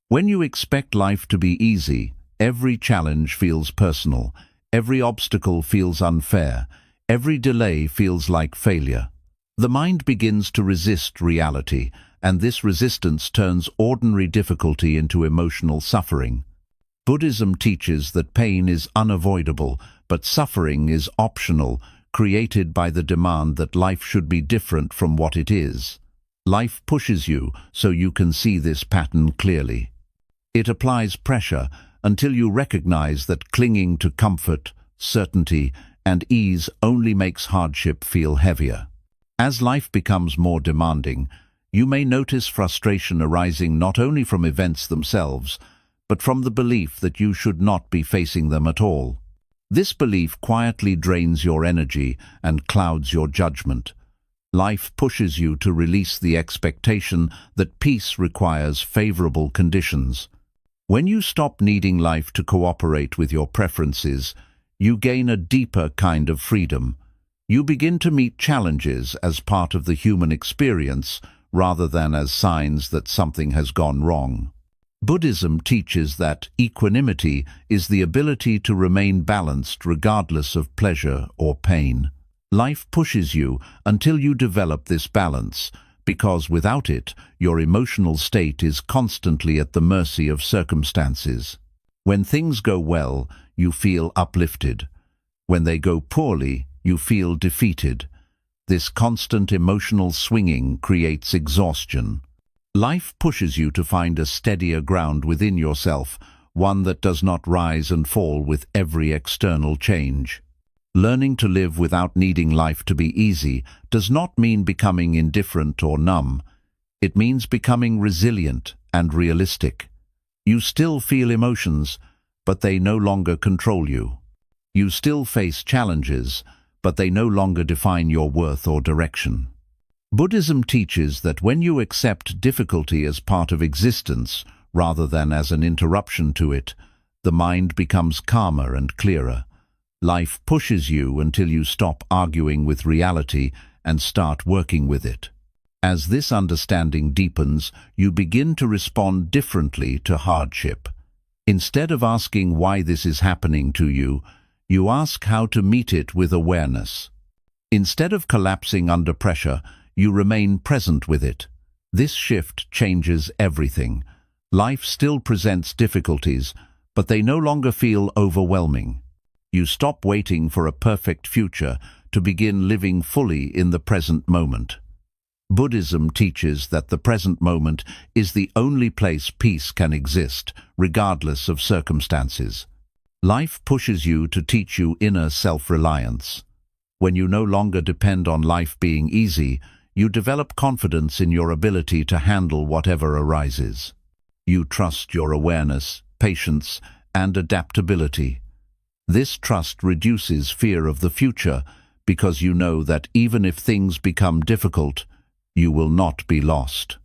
When you expect life to be easy, every challenge feels personal, every obstacle feels unfair, every delay feels like failure. The mind begins to resist reality, and this resistance turns ordinary difficulty into emotional suffering. Buddhism teaches that pain is unavoidable, but suffering is optional, created by the demand that life should be different from what it is. Life pushes you so you can see this pattern clearly. It applies pressure until you recognize that clinging to comfort, certainty, and ease only makes hardship feel heavier. As life becomes more demanding, You may notice frustration arising not only from events themselves, but from the belief that you should not be facing them at all. This belief quietly drains your energy and clouds your judgment. Life pushes you to release the expectation that peace requires favorable conditions. When you stop needing life to cooperate with your preferences, you gain a deeper kind of freedom. You begin to meet challenges as part of the human experience rather than as signs that something has gone wrong. Buddhism teaches that equanimity is the ability to remain balanced regardless of pleasure or pain. Life pushes you until you develop this balance, because without it, your emotional state is constantly at the mercy of circumstances. When things go well, you feel uplifted. When they go poorly, you feel defeated. This constant emotional swinging creates exhaustion. Life pushes you to find a steadier ground within yourself, one that does not rise and fall with every external change. Learning to live without needing life to be easy does not mean becoming indifferent or numb. It means becoming resilient and realistic. You still feel emotions, but they no longer control you. You still face challenges, but they no longer define your worth or direction. Buddhism teaches that when you accept difficulty as part of existence, rather than as an interruption to it, the mind becomes calmer and clearer. Life pushes you until you stop arguing with reality and start working with it. As this understanding deepens, you begin to respond differently to hardship. Instead of asking why this is happening to you, you ask how to meet it with awareness. Instead of collapsing under pressure, you remain present with it. This shift changes everything. Life still presents difficulties, but they no longer feel overwhelming. You stop waiting for a perfect future to begin living fully in the present moment. Buddhism teaches that the present moment is the only place peace can exist, regardless of circumstances. Life pushes you to teach you inner self-reliance. When you no longer depend on life being easy, you develop confidence in your ability to handle whatever arises. You trust your awareness, patience, and adaptability. This trust reduces fear of the future because you know that even if things become difficult, you will not be lost.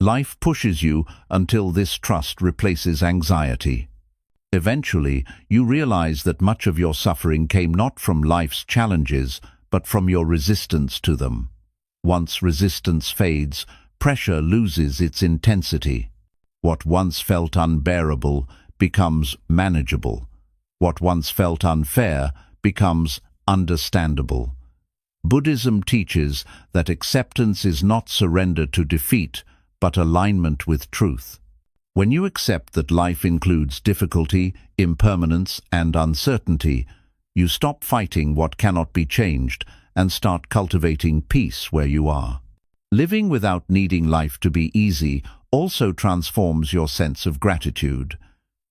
Life pushes you until this trust replaces anxiety. Eventually, you realize that much of your suffering came not from life's challenges, but from your resistance to them. Once resistance fades, pressure loses its intensity. What once felt unbearable becomes manageable. What once felt unfair becomes understandable. Buddhism teaches that acceptance is not surrender to defeat, but alignment with truth. When you accept that life includes difficulty, impermanence, and uncertainty, you stop fighting what cannot be changed and start cultivating peace where you are. Living without needing life to be easy also transforms your sense of gratitude.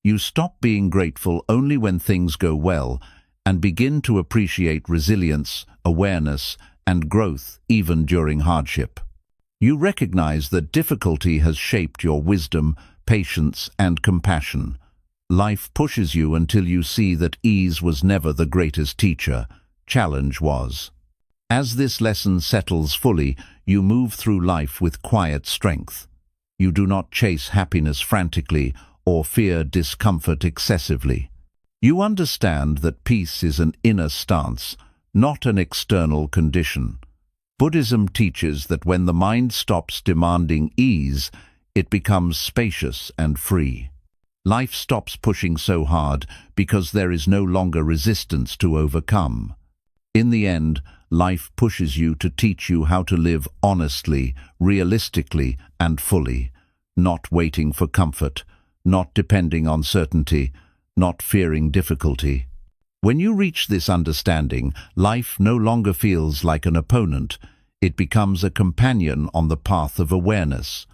You stop being grateful only when things go well and begin to appreciate resilience, awareness, and growth even during hardship. You recognize that difficulty has shaped your wisdom, patience, and compassion. Life pushes you until you see that ease was never the greatest teacher, challenge was. As this lesson settles fully, you move through life with quiet strength. You do not chase happiness frantically or fear discomfort excessively. You understand that peace is an inner stance, not an external condition. Buddhism teaches that when the mind stops demanding ease, it becomes spacious and free. Life stops pushing so hard because there is no longer resistance to overcome. In the end, life pushes you to teach you how to live honestly, realistically, and fully, not waiting for comfort, not depending on certainty, not fearing difficulty. When you reach this understanding, life no longer feels like an opponent. It becomes a companion on the path of awareness.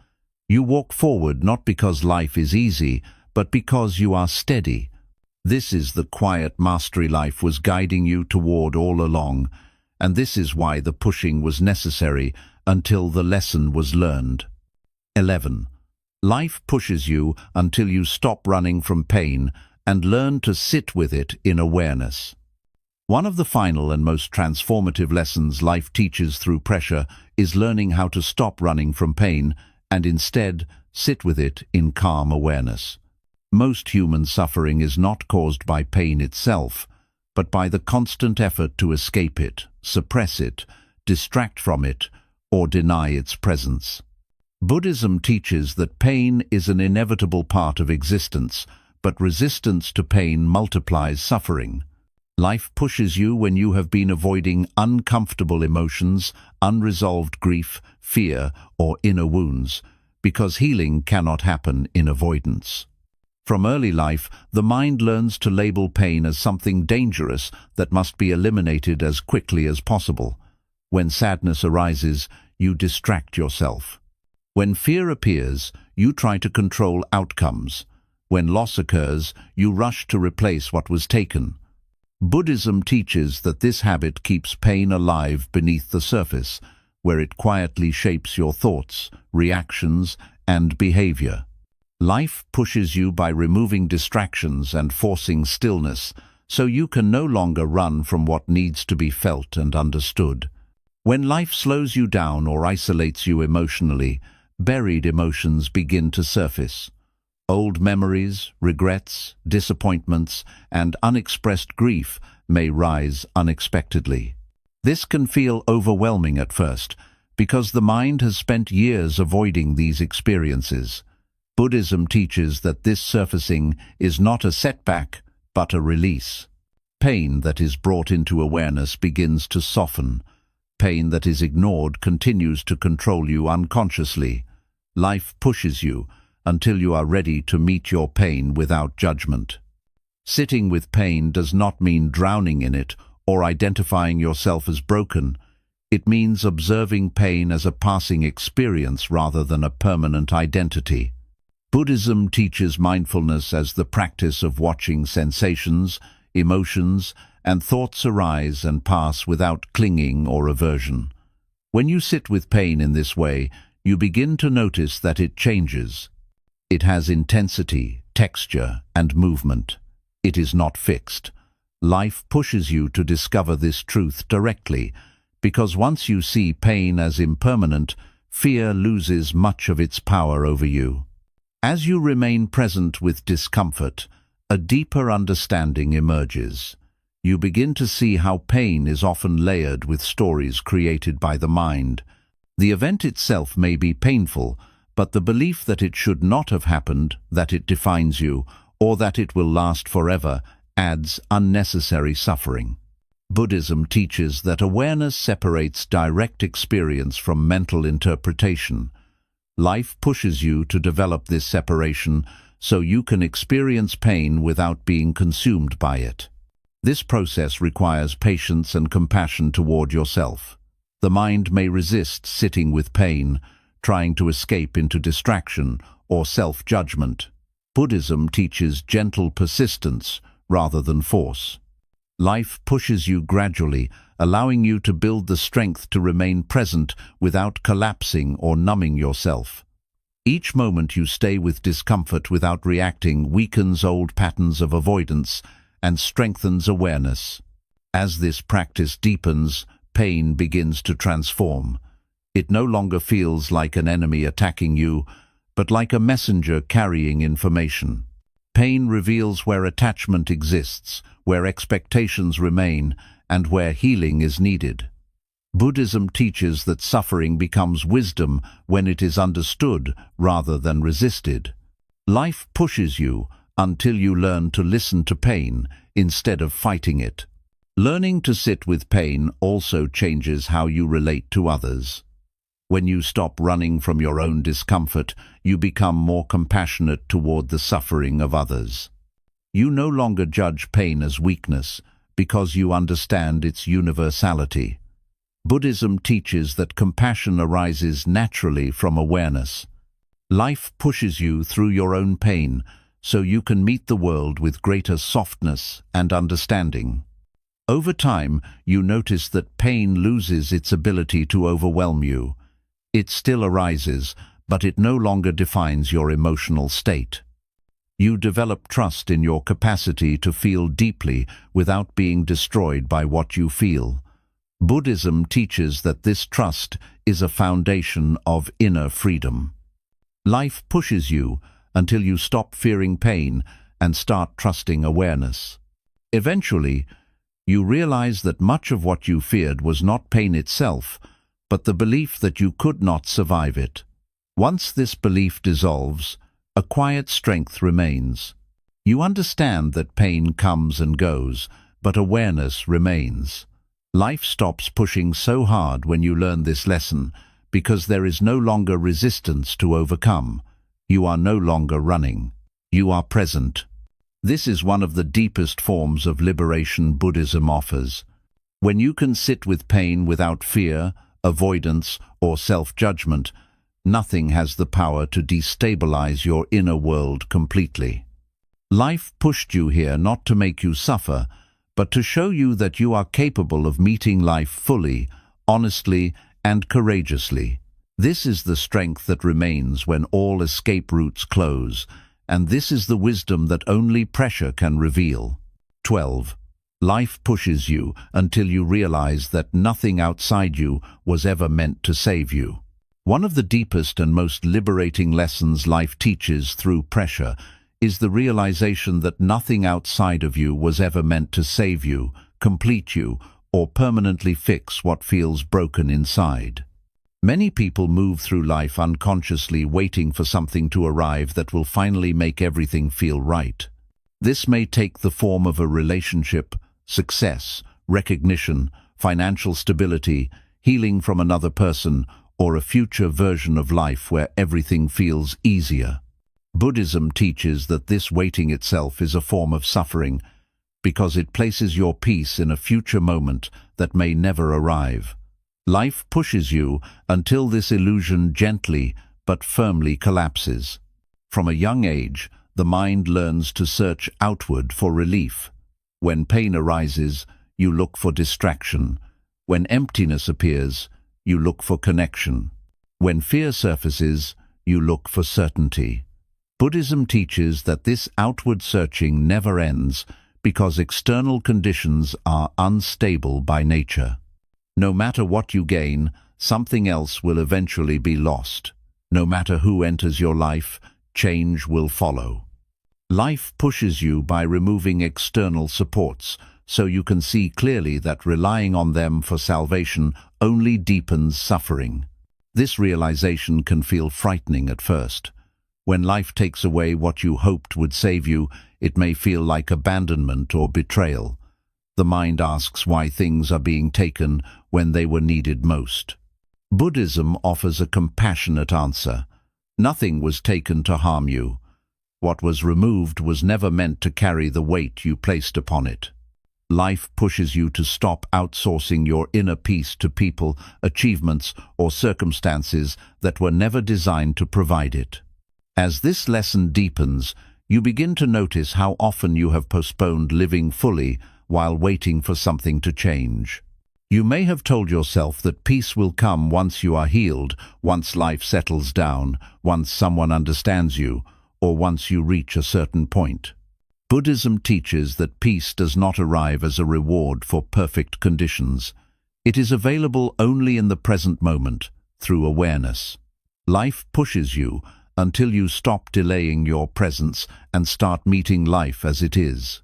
You walk forward not because life is easy, but because you are steady. This is the quiet mastery life was guiding you toward all along, and this is why the pushing was necessary until the lesson was learned. 11. Life pushes you until you stop running from pain and learn to sit with it in awareness. One of the final and most transformative lessons life teaches through pressure is learning how to stop running from pain and instead sit with it in calm awareness. Most human suffering is not caused by pain itself, but by the constant effort to escape it, suppress it, distract from it, or deny its presence. Buddhism teaches that pain is an inevitable part of existence, but resistance to pain multiplies suffering. Life pushes you when you have been avoiding uncomfortable emotions, unresolved grief, fear, or inner wounds, because healing cannot happen in avoidance. From early life, the mind learns to label pain as something dangerous that must be eliminated as quickly as possible. When sadness arises, you distract yourself. When fear appears, you try to control outcomes. When loss occurs, you rush to replace what was taken. Buddhism teaches that this habit keeps pain alive beneath the surface, where it quietly shapes your thoughts, reactions, and behavior. Life pushes you by removing distractions and forcing stillness, so you can no longer run from what needs to be felt and understood. When life slows you down or isolates you emotionally, buried emotions begin to surface. Old memories, regrets, disappointments, and unexpressed grief may rise unexpectedly. This can feel overwhelming at first, because the mind has spent years avoiding these experiences. Buddhism teaches that this surfacing is not a setback, but a release. Pain that is brought into awareness begins to soften. Pain that is ignored continues to control you unconsciously. Life pushes you until you are ready to meet your pain without judgment. Sitting with pain does not mean drowning in it or identifying yourself as broken. It means observing pain as a passing experience rather than a permanent identity. Buddhism teaches mindfulness as the practice of watching sensations, emotions, and thoughts arise and pass without clinging or aversion. When you sit with pain in this way, you begin to notice that it changes. It has intensity, texture, and movement. It is not fixed. Life pushes you to discover this truth directly, because once you see pain as impermanent, fear loses much of its power over you. As you remain present with discomfort, a deeper understanding emerges. You begin to see how pain is often layered with stories created by the mind. The event itself may be painful, but the belief that it should not have happened, that it defines you, or that it will last forever, adds unnecessary suffering. Buddhism teaches that awareness separates direct experience from mental interpretation. Life pushes you to develop this separation so you can experience pain without being consumed by it. This process requires patience and compassion toward yourself. The mind may resist sitting with pain, trying to escape into distraction or self-judgment. Buddhism teaches gentle persistence rather than force. Life pushes you gradually, allowing you to build the strength to remain present without collapsing or numbing yourself. Each moment you stay with discomfort without reacting weakens old patterns of avoidance and strengthens awareness. As this practice deepens, pain begins to transform. It no longer feels like an enemy attacking you, but like a messenger carrying information. Pain reveals where attachment exists, where expectations remain, and where healing is needed. Buddhism teaches that suffering becomes wisdom when it is understood rather than resisted. Life pushes you until you learn to listen to pain instead of fighting it. Learning to sit with pain also changes how you relate to others. When you stop running from your own discomfort, you become more compassionate toward the suffering of others. You no longer judge pain as weakness because you understand its universality. Buddhism teaches that compassion arises naturally from awareness. Life pushes you through your own pain so you can meet the world with greater softness and understanding. Over time, you notice that pain loses its ability to overwhelm you. It still arises, but it no longer defines your emotional state. You develop trust in your capacity to feel deeply without being destroyed by what you feel. Buddhism teaches that this trust is a foundation of inner freedom. Life pushes you until you stop fearing pain and start trusting awareness. Eventually, you realize that much of what you feared was not pain itself, but the belief that you could not survive it. Once this belief dissolves, a quiet strength remains. You understand that pain comes and goes, but awareness remains. Life stops pushing so hard when you learn this lesson, because there is no longer resistance to overcome. You are no longer running. You are present. This is one of the deepest forms of liberation Buddhism offers. When you can sit with pain without fear, avoidance, or self-judgment, nothing has the power to destabilize your inner world completely. Life pushed you here not to make you suffer, but to show you that you are capable of meeting life fully, honestly, and courageously. This is the strength that remains when all escape routes close, and this is the wisdom that only pressure can reveal. 12. Life pushes you until you realize that nothing outside you was ever meant to save you. One of the deepest and most liberating lessons life teaches through pressure is the realization that nothing outside of you was ever meant to save you, complete you, or permanently fix what feels broken inside. Many people move through life unconsciously waiting for something to arrive that will finally make everything feel right. This may take the form of a relationship, success, recognition, financial stability, healing from another person, or a future version of life where everything feels easier. Buddhism teaches that this waiting itself is a form of suffering, because it places your peace in a future moment that may never arrive. Life pushes you until this illusion gently but firmly collapses. From a young age, the mind learns to search outward for relief. When pain arises, you look for distraction. When emptiness appears, you look for connection. When fear surfaces, you look for certainty. Buddhism teaches that this outward searching never ends because external conditions are unstable by nature. No matter what you gain, something else will eventually be lost. No matter who enters your life, change will follow. Life pushes you by removing external supports, so you can see clearly that relying on them for salvation only deepens suffering. This realization can feel frightening at first. When life takes away what you hoped would save you, it may feel like abandonment or betrayal. The mind asks why things are being taken when they were needed most. Buddhism offers a compassionate answer. Nothing was taken to harm you. What was removed was never meant to carry the weight you placed upon it. Life pushes you to stop outsourcing your inner peace to people, achievements, or circumstances that were never designed to provide it. As this lesson deepens, you begin to notice how often you have postponed living fully while waiting for something to change. You may have told yourself that peace will come once you are healed, once life settles down, once someone understands you, or once you reach a certain point. Buddhism teaches that peace does not arrive as a reward for perfect conditions. It is available only in the present moment, through awareness. Life pushes you until you stop delaying your presence and start meeting life as it is.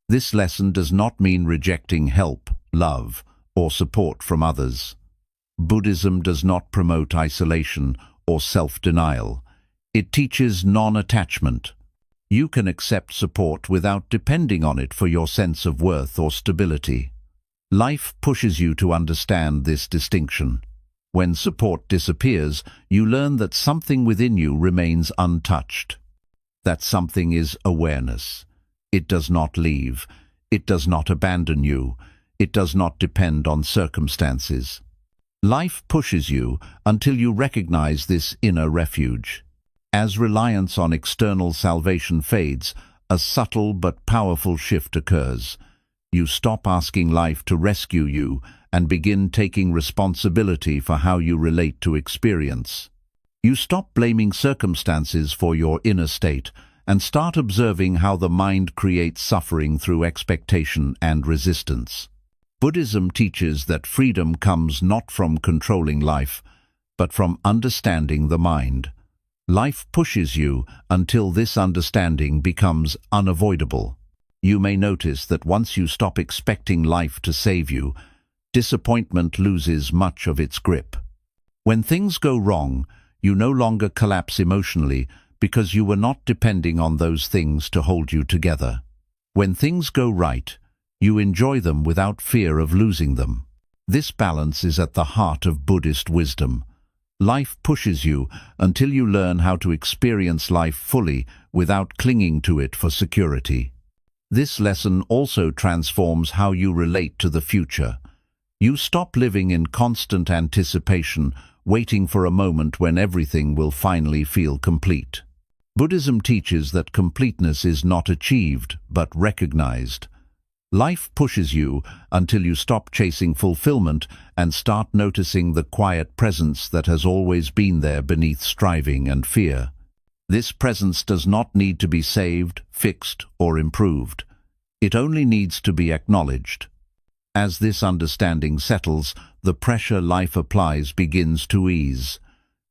This lesson does not mean rejecting help, love, or support from others. Buddhism does not promote isolation or self-denial. It teaches non-attachment. You can accept support without depending on it for your sense of worth or stability. Life pushes you to understand this distinction. When support disappears, you learn that something within you remains untouched. That something is awareness. It does not leave. It does not abandon you. It does not depend on circumstances. Life pushes you until you recognize this inner refuge. As reliance on external salvation fades, a subtle but powerful shift occurs. You stop asking life to rescue you and begin taking responsibility for how you relate to experience. You stop blaming circumstances for your inner state and start observing how the mind creates suffering through expectation and resistance. Buddhism teaches that freedom comes not from controlling life, but from understanding the mind. Life pushes you until this understanding becomes unavoidable. You may notice that once you stop expecting life to save you, disappointment loses much of its grip. When things go wrong, you no longer collapse emotionally because you were not depending on those things to hold you together. When things go right, you enjoy them without fear of losing them. This balance is at the heart of Buddhist wisdom. Life pushes you until you learn how to experience life fully without clinging to it for security. This lesson also transforms how you relate to the future. You stop living in constant anticipation, waiting for a moment when everything will finally feel complete. Buddhism teaches that completeness is not achieved, but recognized. Life pushes you until you stop chasing fulfillment and start noticing the quiet presence that has always been there beneath striving and fear. This presence does not need to be saved, fixed, or improved. It only needs to be acknowledged. As this understanding settles, the pressure life applies begins to ease.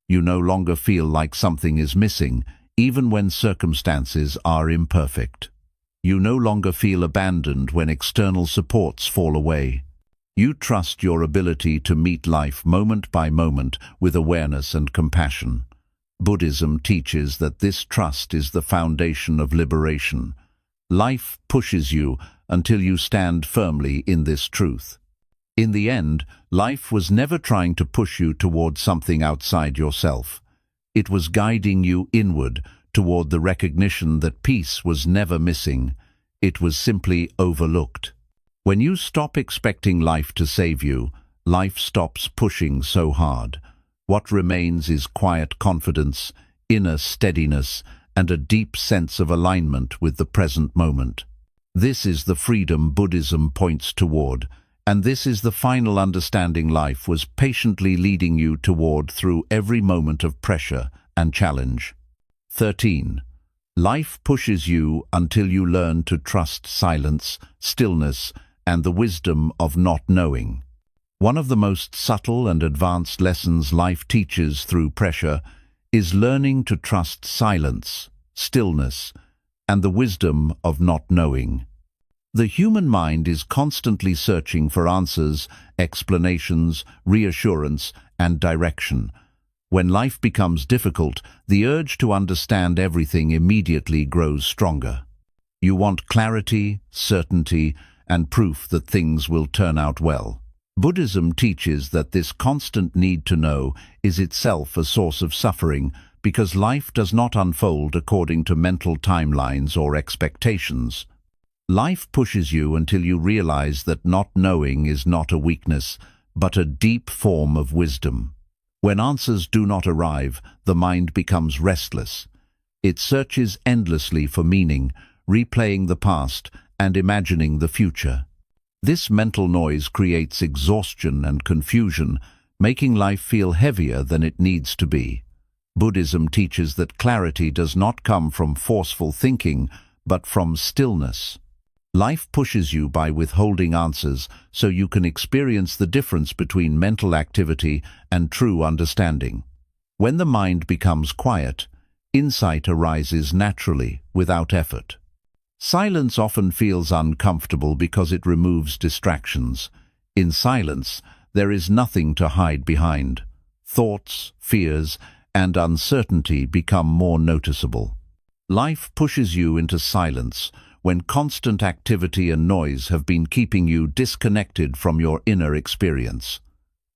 You no longer feel like something is missing, even when circumstances are imperfect. You no longer feel abandoned when external supports fall away. You trust your ability to meet life moment by moment with awareness and compassion. Buddhism teaches that this trust is the foundation of liberation. Life pushes you until you stand firmly in this truth. In the end, life was never trying to push you toward something outside yourself. It was guiding you inward toward the recognition that peace was never missing. It was simply overlooked. When you stop expecting life to save you, life stops pushing so hard. What remains is quiet confidence, inner steadiness, and a deep sense of alignment with the present moment. This is the freedom Buddhism points toward, and this is the final understanding life was patiently leading you toward through every moment of pressure and challenge. 13. Life pushes you until you learn to trust silence, stillness, and the wisdom of not knowing. One of the most subtle and advanced lessons life teaches through pressure is learning to trust silence, stillness, and the wisdom of not knowing. The human mind is constantly searching for answers, explanations, reassurance, and direction. When life becomes difficult, the urge to understand everything immediately grows stronger. You want clarity, certainty, and proof that things will turn out well. Buddhism teaches that this constant need to know is itself a source of suffering because life does not unfold according to mental timelines or expectations. Life pushes you until you realize that not knowing is not a weakness, but a deep form of wisdom. When answers do not arrive, the mind becomes restless. It searches endlessly for meaning, replaying the past and imagining the future. This mental noise creates exhaustion and confusion, making life feel heavier than it needs to be. Buddhism teaches that clarity does not come from forceful thinking, but from stillness. Life pushes you by withholding answers so you can experience the difference between mental activity and true understanding. When the mind becomes quiet, insight arises naturally, without effort. Silence often feels uncomfortable because it removes distractions. In silence, there is nothing to hide behind. Thoughts, fears, and uncertainty become more noticeable. Life pushes you into silence when constant activity and noise have been keeping you disconnected from your inner experience.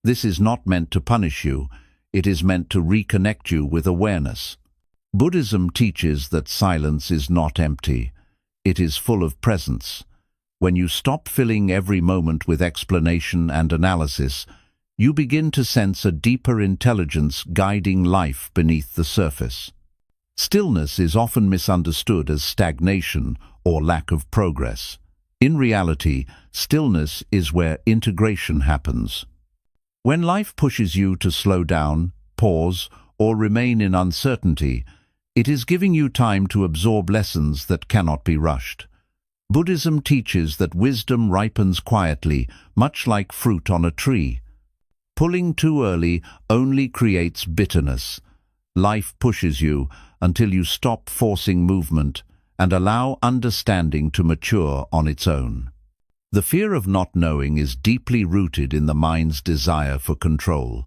This is not meant to punish you, it is meant to reconnect you with awareness. Buddhism teaches that silence is not empty, it is full of presence. When you stop filling every moment with explanation and analysis, you begin to sense a deeper intelligence guiding life beneath the surface. Stillness is often misunderstood as stagnation or lack of progress. In reality, stillness is where integration happens. When life pushes you to slow down, pause, or remain in uncertainty, it is giving you time to absorb lessons that cannot be rushed. Buddhism teaches that wisdom ripens quietly, much like fruit on a tree. Pulling too early only creates bitterness. Life pushes you until you stop forcing movement and allow understanding to mature on its own. The fear of not knowing is deeply rooted in the mind's desire for control.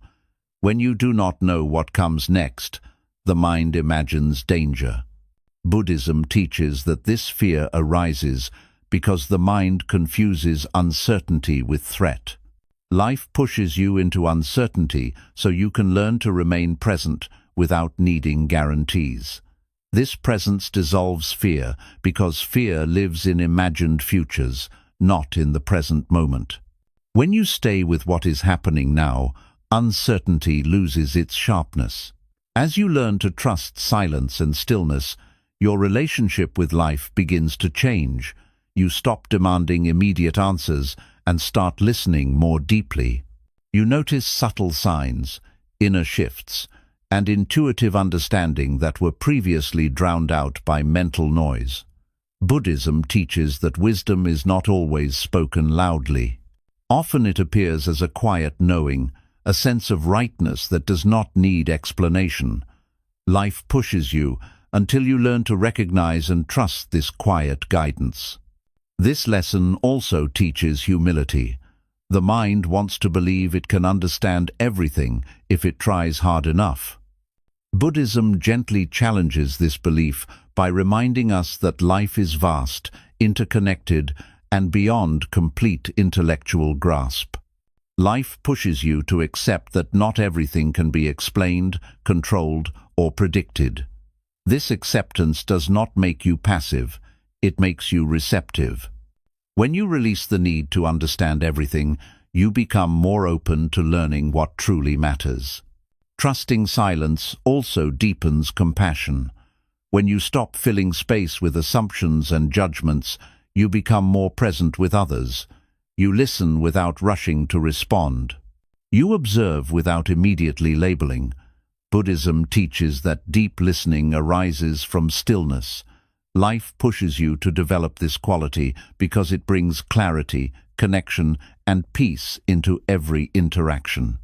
When you do not know what comes next, the mind imagines danger. Buddhism teaches that this fear arises because the mind confuses uncertainty with threat. Life pushes you into uncertainty so you can learn to remain present without needing guarantees. This presence dissolves fear because fear lives in imagined futures, not in the present moment. When you stay with what is happening now, uncertainty loses its sharpness. As you learn to trust silence and stillness, your relationship with life begins to change. You stop demanding immediate answers and start listening more deeply. You notice subtle signs, inner shifts, and intuitive understanding that were previously drowned out by mental noise. Buddhism teaches that wisdom is not always spoken loudly. Often it appears as a quiet knowing, a sense of rightness that does not need explanation. Life pushes you until you learn to recognize and trust this quiet guidance. This lesson also teaches humility. The mind wants to believe it can understand everything if it tries hard enough. Buddhism gently challenges this belief by reminding us that life is vast, interconnected, and beyond complete intellectual grasp. Life pushes you to accept that not everything can be explained, controlled, or predicted. This acceptance does not make you passive, it makes you receptive. When you release the need to understand everything, you become more open to learning what truly matters. Trusting silence also deepens compassion. When you stop filling space with assumptions and judgments, you become more present with others. You listen without rushing to respond. You observe without immediately labeling. Buddhism teaches that deep listening arises from stillness. Life pushes you to develop this quality because it brings clarity, connection, and peace into every interaction.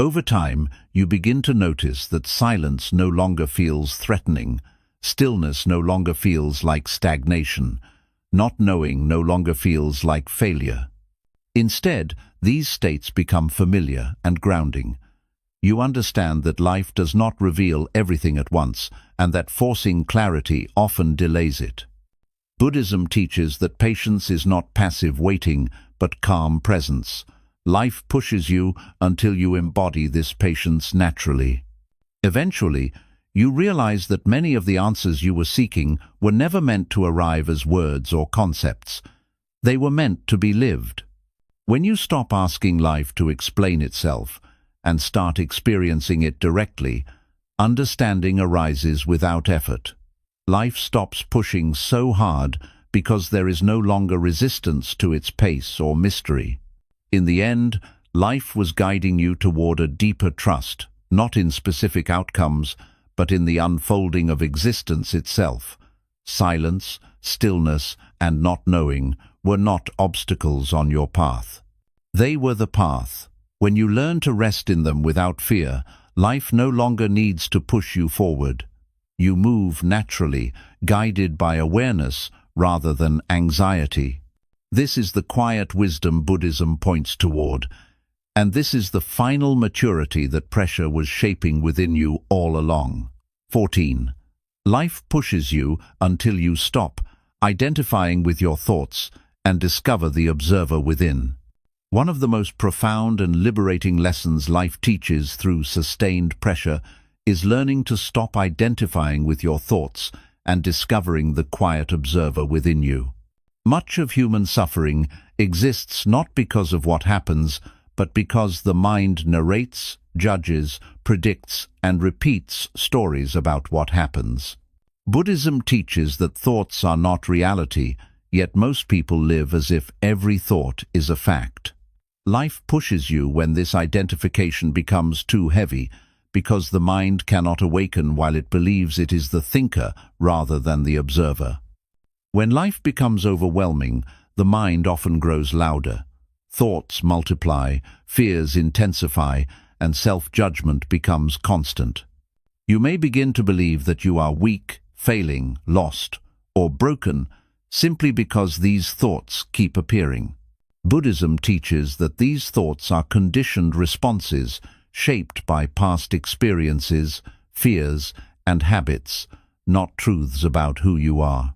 Over time, you begin to notice that silence no longer feels threatening, stillness no longer feels like stagnation, not knowing no longer feels like failure. Instead, these states become familiar and grounding. You understand that life does not reveal everything at once, and that forcing clarity often delays it. Buddhism teaches that patience is not passive waiting, but calm presence. Life pushes you until you embody this patience naturally. Eventually, you realize that many of the answers you were seeking were never meant to arrive as words or concepts. They were meant to be lived. When you stop asking life to explain itself and start experiencing it directly, understanding arises without effort. Life stops pushing so hard because there is no longer resistance to its pace or mystery. In the end, life was guiding you toward a deeper trust, not in specific outcomes, but in the unfolding of existence itself. Silence, stillness, and not knowing were not obstacles on your path. They were the path. When you learn to rest in them without fear, life no longer needs to push you forward. You move naturally, guided by awareness rather than anxiety. This is the quiet wisdom Buddhism points toward, and this is the final maturity that pressure was shaping within you all along. 14. Life pushes you until you stop identifying with your thoughts and discover the observer within. One of the most profound and liberating lessons life teaches through sustained pressure is learning to stop identifying with your thoughts and discovering the quiet observer within you. Much of human suffering exists not because of what happens, but because the mind narrates, judges, predicts, and repeats stories about what happens. Buddhism teaches that thoughts are not reality, Yet most people live as if every thought is a fact. Life pushes you when this identification becomes too heavy, because the mind cannot awaken while it believes it is the thinker rather than the observer. When life becomes overwhelming, the mind often grows louder. Thoughts multiply, fears intensify, and self-judgment becomes constant. You may begin to believe that you are weak, failing, lost, or broken simply because these thoughts keep appearing. Buddhism teaches that these thoughts are conditioned responses shaped by past experiences, fears, and habits, not truths about who you are.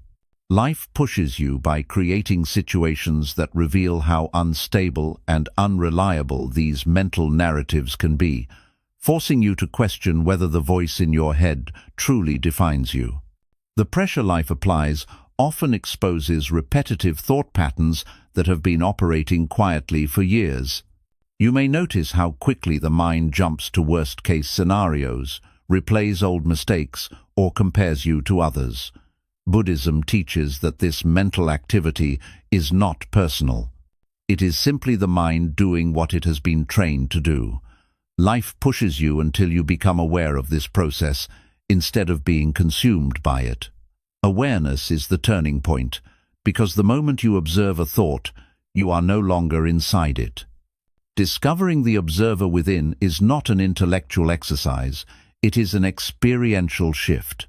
Life pushes you by creating situations that reveal how unstable and unreliable these mental narratives can be, forcing you to question whether the voice in your head truly defines you. The pressure life applies often exposes repetitive thought patterns that have been operating quietly for years. You may notice how quickly the mind jumps to worst-case scenarios, replays old mistakes, or compares you to others. Buddhism teaches that this mental activity is not personal. It is simply the mind doing what it has been trained to do. Life pushes you until you become aware of this process, instead of being consumed by it. Awareness is the turning point, because the moment you observe a thought, you are no longer inside it. Discovering the observer within is not an intellectual exercise, it is an experiential shift.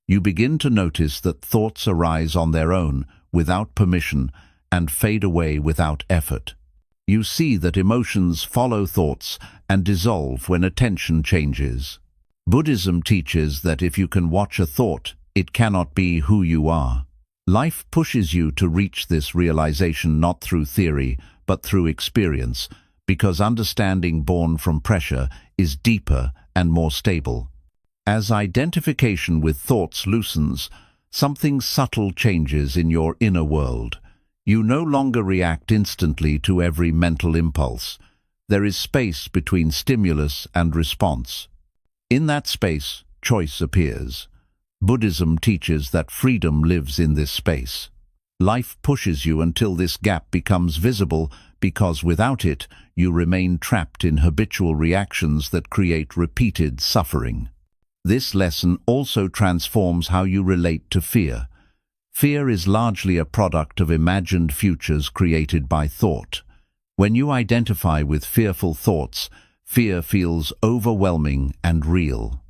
You begin to notice that thoughts arise on their own, without permission, and fade away without effort. You see that emotions follow thoughts and dissolve when attention changes. Buddhism teaches that if you can watch a thought, it cannot be who you are. Life pushes you to reach this realization not through theory, but through experience, because understanding born from pressure is deeper and more stable. As identification with thoughts loosens, something subtle changes in your inner world. You no longer react instantly to every mental impulse. There is space between stimulus and response. In that space, choice appears. Buddhism teaches that freedom lives in this space. Life pushes you until this gap becomes visible, because without it, you remain trapped in habitual reactions that create repeated suffering. This lesson also transforms how you relate to fear. Fear is largely a product of imagined futures created by thought. When you identify with fearful thoughts, fear feels overwhelming and real.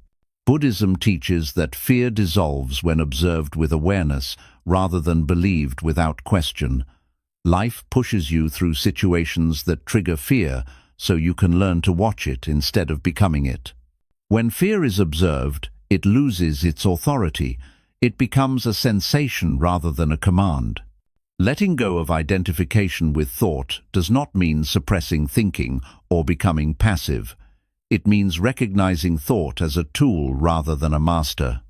Buddhism teaches that fear dissolves when observed with awareness rather than believed without question. Life pushes you through situations that trigger fear so you can learn to watch it instead of becoming it. When fear is observed, it loses its authority. It becomes a sensation rather than a command. Letting go of identification with thought does not mean suppressing thinking or becoming passive. It means recognizing thought as a tool rather than a master.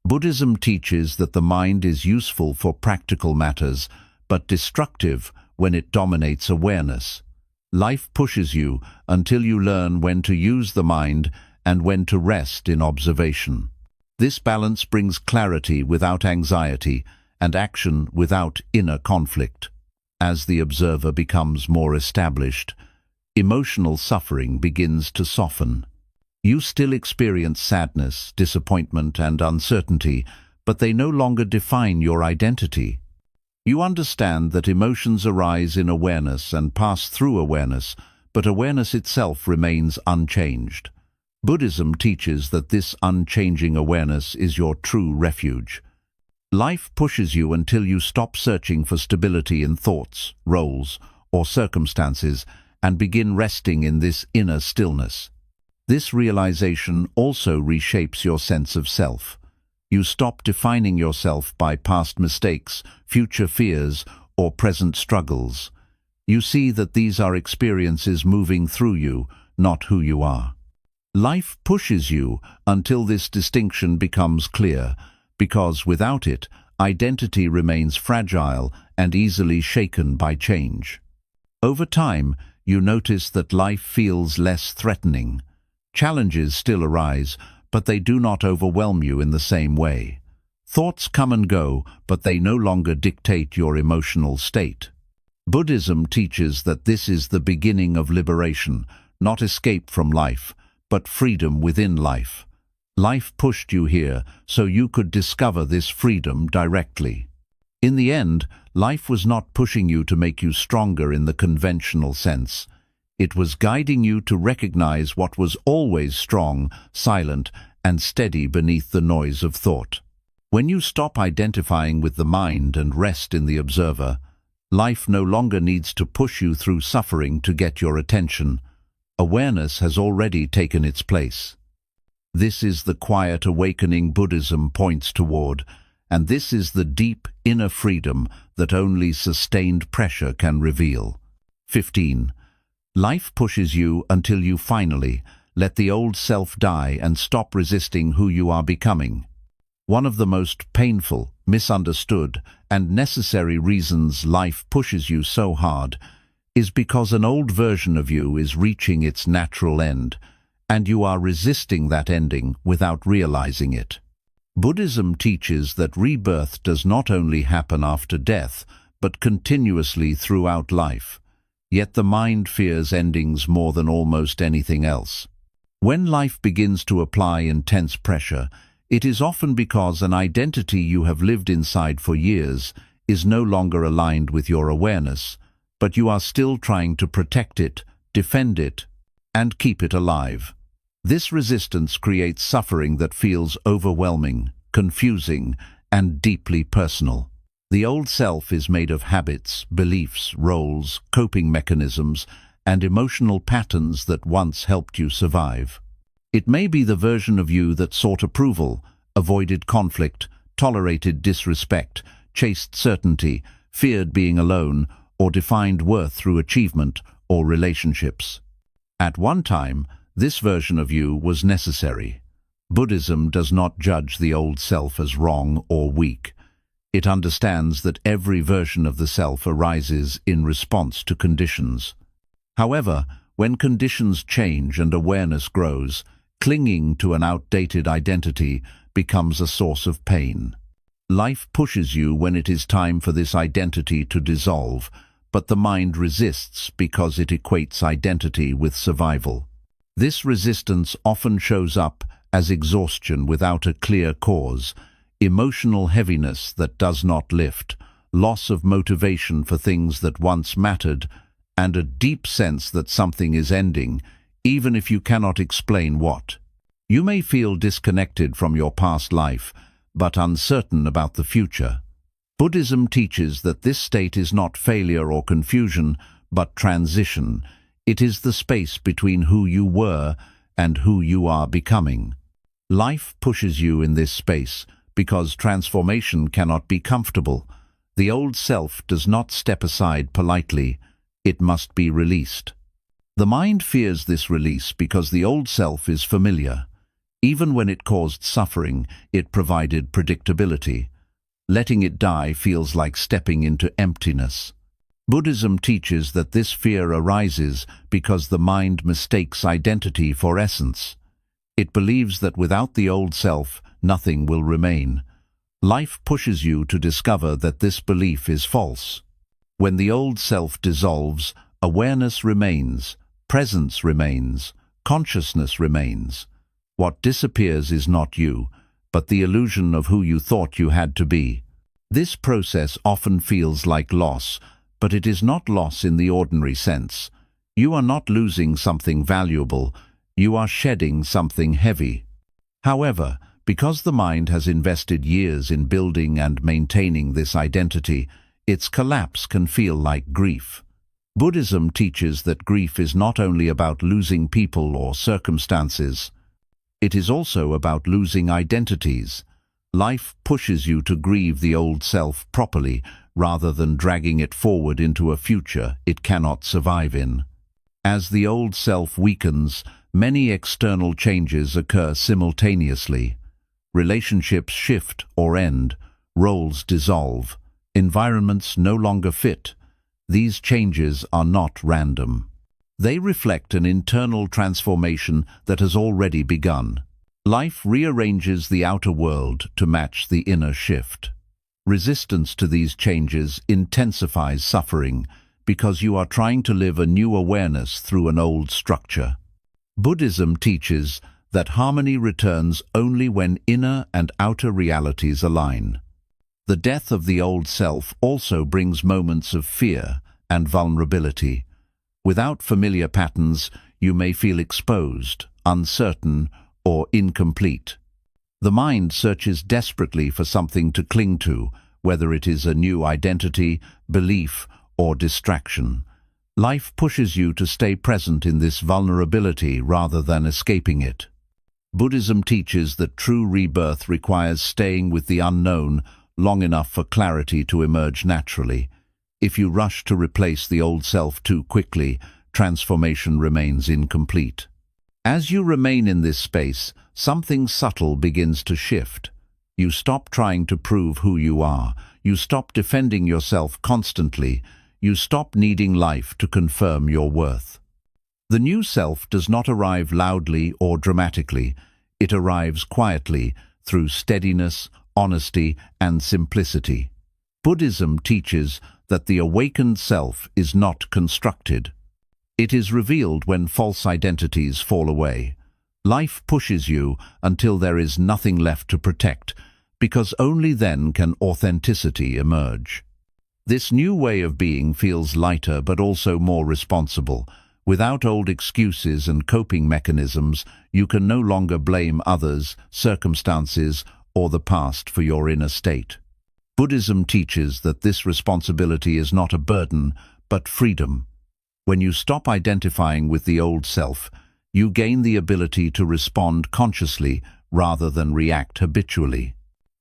Buddhism teaches that the mind is useful for practical matters, but destructive when it dominates awareness. Life pushes you until you learn when to use the mind and when to rest in observation. This balance brings clarity without anxiety and action without inner conflict. As the observer becomes more established, emotional suffering begins to soften. You still experience sadness, disappointment, and uncertainty, but they no longer define your identity. You understand that emotions arise in awareness and pass through awareness, but awareness itself remains unchanged. Buddhism teaches that this unchanging awareness is your true refuge. Life pushes you until you stop searching for stability in thoughts, roles, or circumstances and begin resting in this inner stillness. This realization also reshapes your sense of self. You stop defining yourself by past mistakes, future fears, or present struggles. You see that these are experiences moving through you, not who you are. Life pushes you until this distinction becomes clear, because without it, identity remains fragile and easily shaken by change. Over time, you notice that life feels less threatening. Challenges still arise, but they do not overwhelm you in the same way. Thoughts come and go, but they no longer dictate your emotional state. Buddhism teaches that this is the beginning of liberation, not escape from life, but freedom within life. Life pushed you here so you could discover this freedom directly. In the end, life was not pushing you to make you stronger in the conventional sense. It was guiding you to recognize what was always strong, silent, and steady beneath the noise of thought. When you stop identifying with the mind and rest in the observer, life no longer needs to push you through suffering to get your attention. Awareness has already taken its place. This is the quiet awakening Buddhism points toward, and this is the deep inner freedom that only sustained pressure can reveal. 15. Life pushes you until you finally let the old self die and stop resisting who you are becoming. One of the most painful, misunderstood, and necessary reasons life pushes you so hard is because an old version of you is reaching its natural end, and you are resisting that ending without realizing it. Buddhism teaches that rebirth does not only happen after death, but continuously throughout life. Yet the mind fears endings more than almost anything else. When life begins to apply intense pressure, it is often because an identity you have lived inside for years is no longer aligned with your awareness, but you are still trying to protect it, defend it, and keep it alive. This resistance creates suffering that feels overwhelming, confusing, and deeply personal. The old self is made of habits, beliefs, roles, coping mechanisms, and emotional patterns that once helped you survive. It may be the version of you that sought approval, avoided conflict, tolerated disrespect, chased certainty, feared being alone, or defined worth through achievement or relationships. At one time, this version of you was necessary. Buddhism does not judge the old self as wrong or weak. It understands that every version of the self arises in response to conditions. However, when conditions change and awareness grows, clinging to an outdated identity becomes a source of pain. Life pushes you when it is time for this identity to dissolve, but the mind resists because it equates identity with survival. This resistance often shows up as exhaustion without a clear cause, emotional heaviness that does not lift, loss of motivation for things that once mattered, and a deep sense that something is ending, even if you cannot explain what. You may feel disconnected from your past life, but uncertain about the future. Buddhism teaches that this state is not failure or confusion, but transition. It is the space between who you were and who you are becoming. Life pushes you in this space because transformation cannot be comfortable. The old self does not step aside politely. It must be released. The mind fears this release because the old self is familiar. Even when it caused suffering, it provided predictability. Letting it die feels like stepping into emptiness. Buddhism teaches that this fear arises because the mind mistakes identity for essence. It believes that without the old self, nothing will remain. Life pushes you to discover that this belief is false. When the old self dissolves, awareness remains, presence remains, consciousness remains. What disappears is not you, but the illusion of who you thought you had to be. This process often feels like loss, but it is not loss in the ordinary sense. You are not losing something valuable, you are shedding something heavy. However, because the mind has invested years in building and maintaining this identity, its collapse can feel like grief. Buddhism teaches that grief is not only about losing people or circumstances. It is also about losing identities. Life pushes you to grieve the old self properly, rather than dragging it forward into a future it cannot survive in. As the old self weakens, many external changes occur simultaneously. Relationships shift or end, roles dissolve, environments no longer fit. These changes are not random. They reflect an internal transformation that has already begun. Life rearranges the outer world to match the inner shift. Resistance to these changes intensifies suffering because you are trying to live a new awareness through an old structure. Buddhism teaches that harmony returns only when inner and outer realities align. The death of the old self also brings moments of fear and vulnerability. Without familiar patterns, you may feel exposed, uncertain, or incomplete. The mind searches desperately for something to cling to, whether it is a new identity, belief, or distraction. Life pushes you to stay present in this vulnerability rather than escaping it. Buddhism teaches that true rebirth requires staying with the unknown long enough for clarity to emerge naturally. If you rush to replace the old self too quickly, transformation remains incomplete. As you remain in this space, something subtle begins to shift. You stop trying to prove who you are. You stop defending yourself constantly. You stop needing life to confirm your worth. The new self does not arrive loudly or dramatically. It arrives quietly through steadiness, honesty, and simplicity. Buddhism teaches that the awakened self is not constructed. It is revealed when false identities fall away. Life pushes you until there is nothing left to protect, because only then can authenticity emerge. This new way of being feels lighter but also more responsible. Without old excuses and coping mechanisms, you can no longer blame others, circumstances, or the past for your inner state. Buddhism teaches that this responsibility is not a burden, but freedom. When you stop identifying with the old self, you gain the ability to respond consciously rather than react habitually.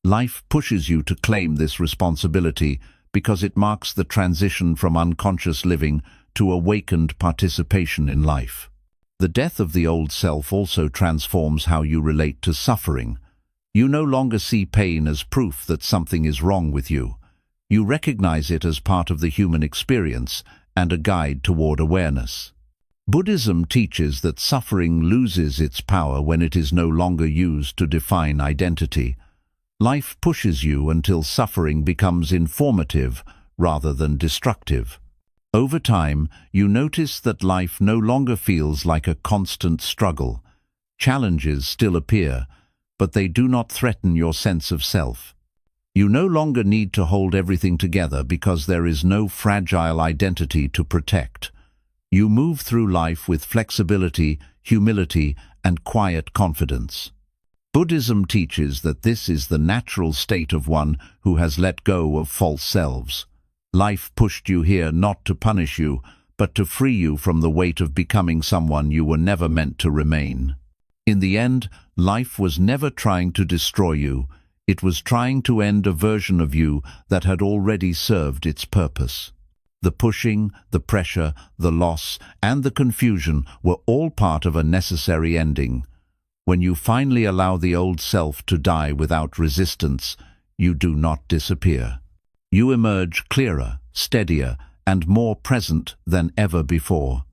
Life pushes you to claim this responsibility because it marks the transition from unconscious living to awakened participation in life. The death of the old self also transforms how you relate to suffering. You no longer see pain as proof that something is wrong with you. You recognize it as part of the human experience and a guide toward awareness. Buddhism teaches that suffering loses its power when it is no longer used to define identity. Life pushes you until suffering becomes informative rather than destructive. Over time, you notice that life no longer feels like a constant struggle. Challenges still appear, but they do not threaten your sense of self. You no longer need to hold everything together because there is no fragile identity to protect. You move through life with flexibility, humility, and quiet confidence. Buddhism teaches that this is the natural state of one who has let go of false selves. Life pushed you here not to punish you, but to free you from the weight of becoming someone you were never meant to remain. In the end, life was never trying to destroy you. It was trying to end a version of you that had already served its purpose. The pushing, the pressure, the loss, and the confusion were all part of a necessary ending. When you finally allow the old self to die without resistance, you do not disappear. You emerge clearer, steadier, and more present than ever before.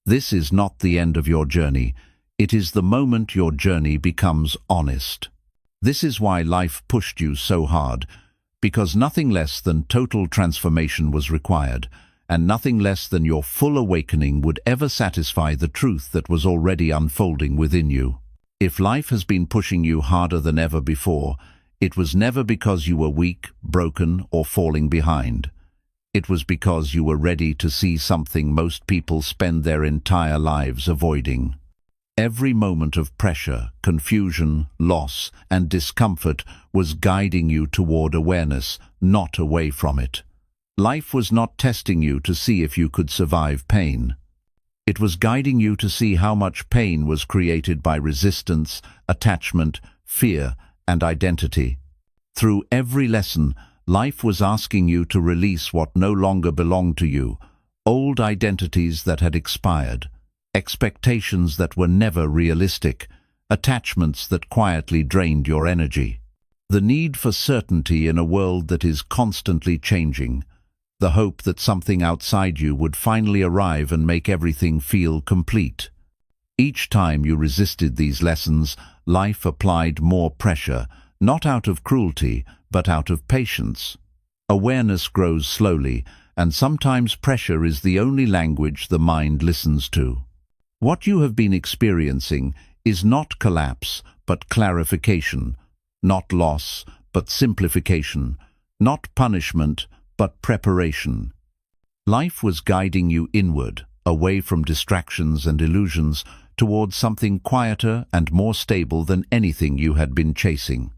This is not the end of your journey. It is the moment your journey becomes honest. This is why life pushed you so hard, because nothing less than total transformation was required, and nothing less than your full awakening would ever satisfy the truth that was already unfolding within you. If life has been pushing you harder than ever before, it was never because you were weak, broken, or falling behind. It was because you were ready to see something most people spend their entire lives avoiding. Every moment of pressure, confusion, loss, and discomfort was guiding you toward awareness, not away from it. Life was not testing you to see if you could survive pain. It was guiding you to see how much pain was created by resistance, attachment, fear, and identity. Through every lesson, life was asking you to release what no longer belonged to you, old identities that had expired, expectations that were never realistic, attachments that quietly drained your energy. The need for certainty in a world that is constantly changing, the hope that something outside you would finally arrive and make everything feel complete. Each time you resisted these lessons, life applied more pressure, not out of cruelty, but out of patience. Awareness grows slowly, and sometimes pressure is the only language the mind listens to. What you have been experiencing is not collapse, but clarification, not loss, but simplification, not punishment, but preparation. Life was guiding you inward, away from distractions and illusions, towards something quieter and more stable than anything you had been chasing.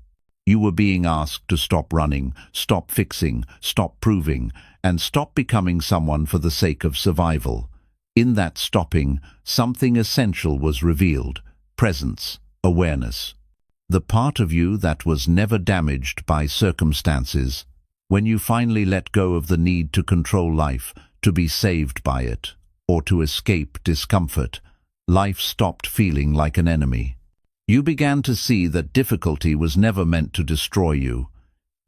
You were being asked to stop running, stop fixing, stop proving, and stop becoming someone for the sake of survival. In that stopping, something essential was revealed: presence, awareness. The part of you that was never damaged by circumstances. When you finally let go of the need to control life, to be saved by it, or to escape discomfort, life stopped feeling like an enemy. You began to see that difficulty was never meant to destroy you.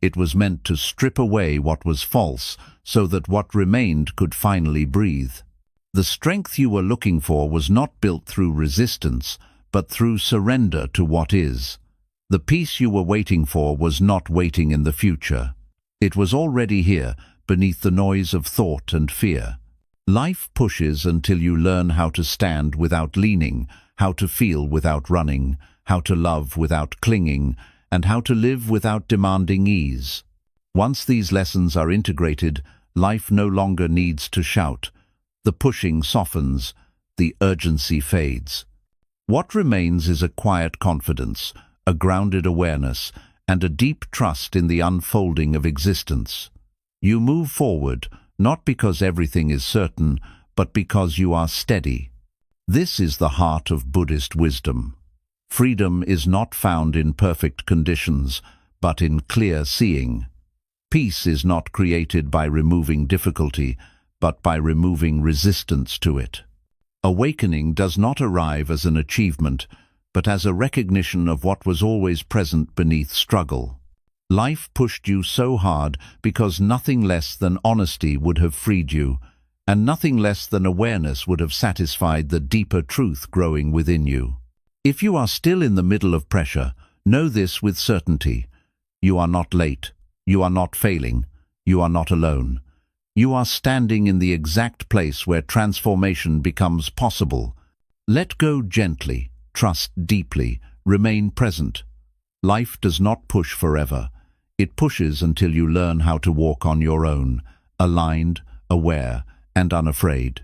It was meant to strip away what was false, so that what remained could finally breathe. The strength you were looking for was not built through resistance, but through surrender to what is. The peace you were waiting for was not waiting in the future. It was already here, beneath the noise of thought and fear. Life pushes until you learn how to stand without leaning, how to feel without running, how to love without clinging, and how to live without demanding ease. Once these lessons are integrated, life no longer needs to shout. The pushing softens, the urgency fades. What remains is a quiet confidence, a grounded awareness, and a deep trust in the unfolding of existence. You move forward, not because everything is certain, but because you are steady. This is the heart of Buddhist wisdom. Freedom is not found in perfect conditions, but in clear seeing. Peace is not created by removing difficulty, but by removing resistance to it. Awakening does not arrive as an achievement, but as a recognition of what was always present beneath struggle. Life pushed you so hard because nothing less than honesty would have freed you, and nothing less than awareness would have satisfied the deeper truth growing within you. If you are still in the middle of pressure, know this with certainty: you are not late, you are not failing, you are not alone. You are standing in the exact place where transformation becomes possible. Let go gently, trust deeply, remain present. Life does not push forever. It pushes until you learn how to walk on your own, aligned, aware, and unafraid.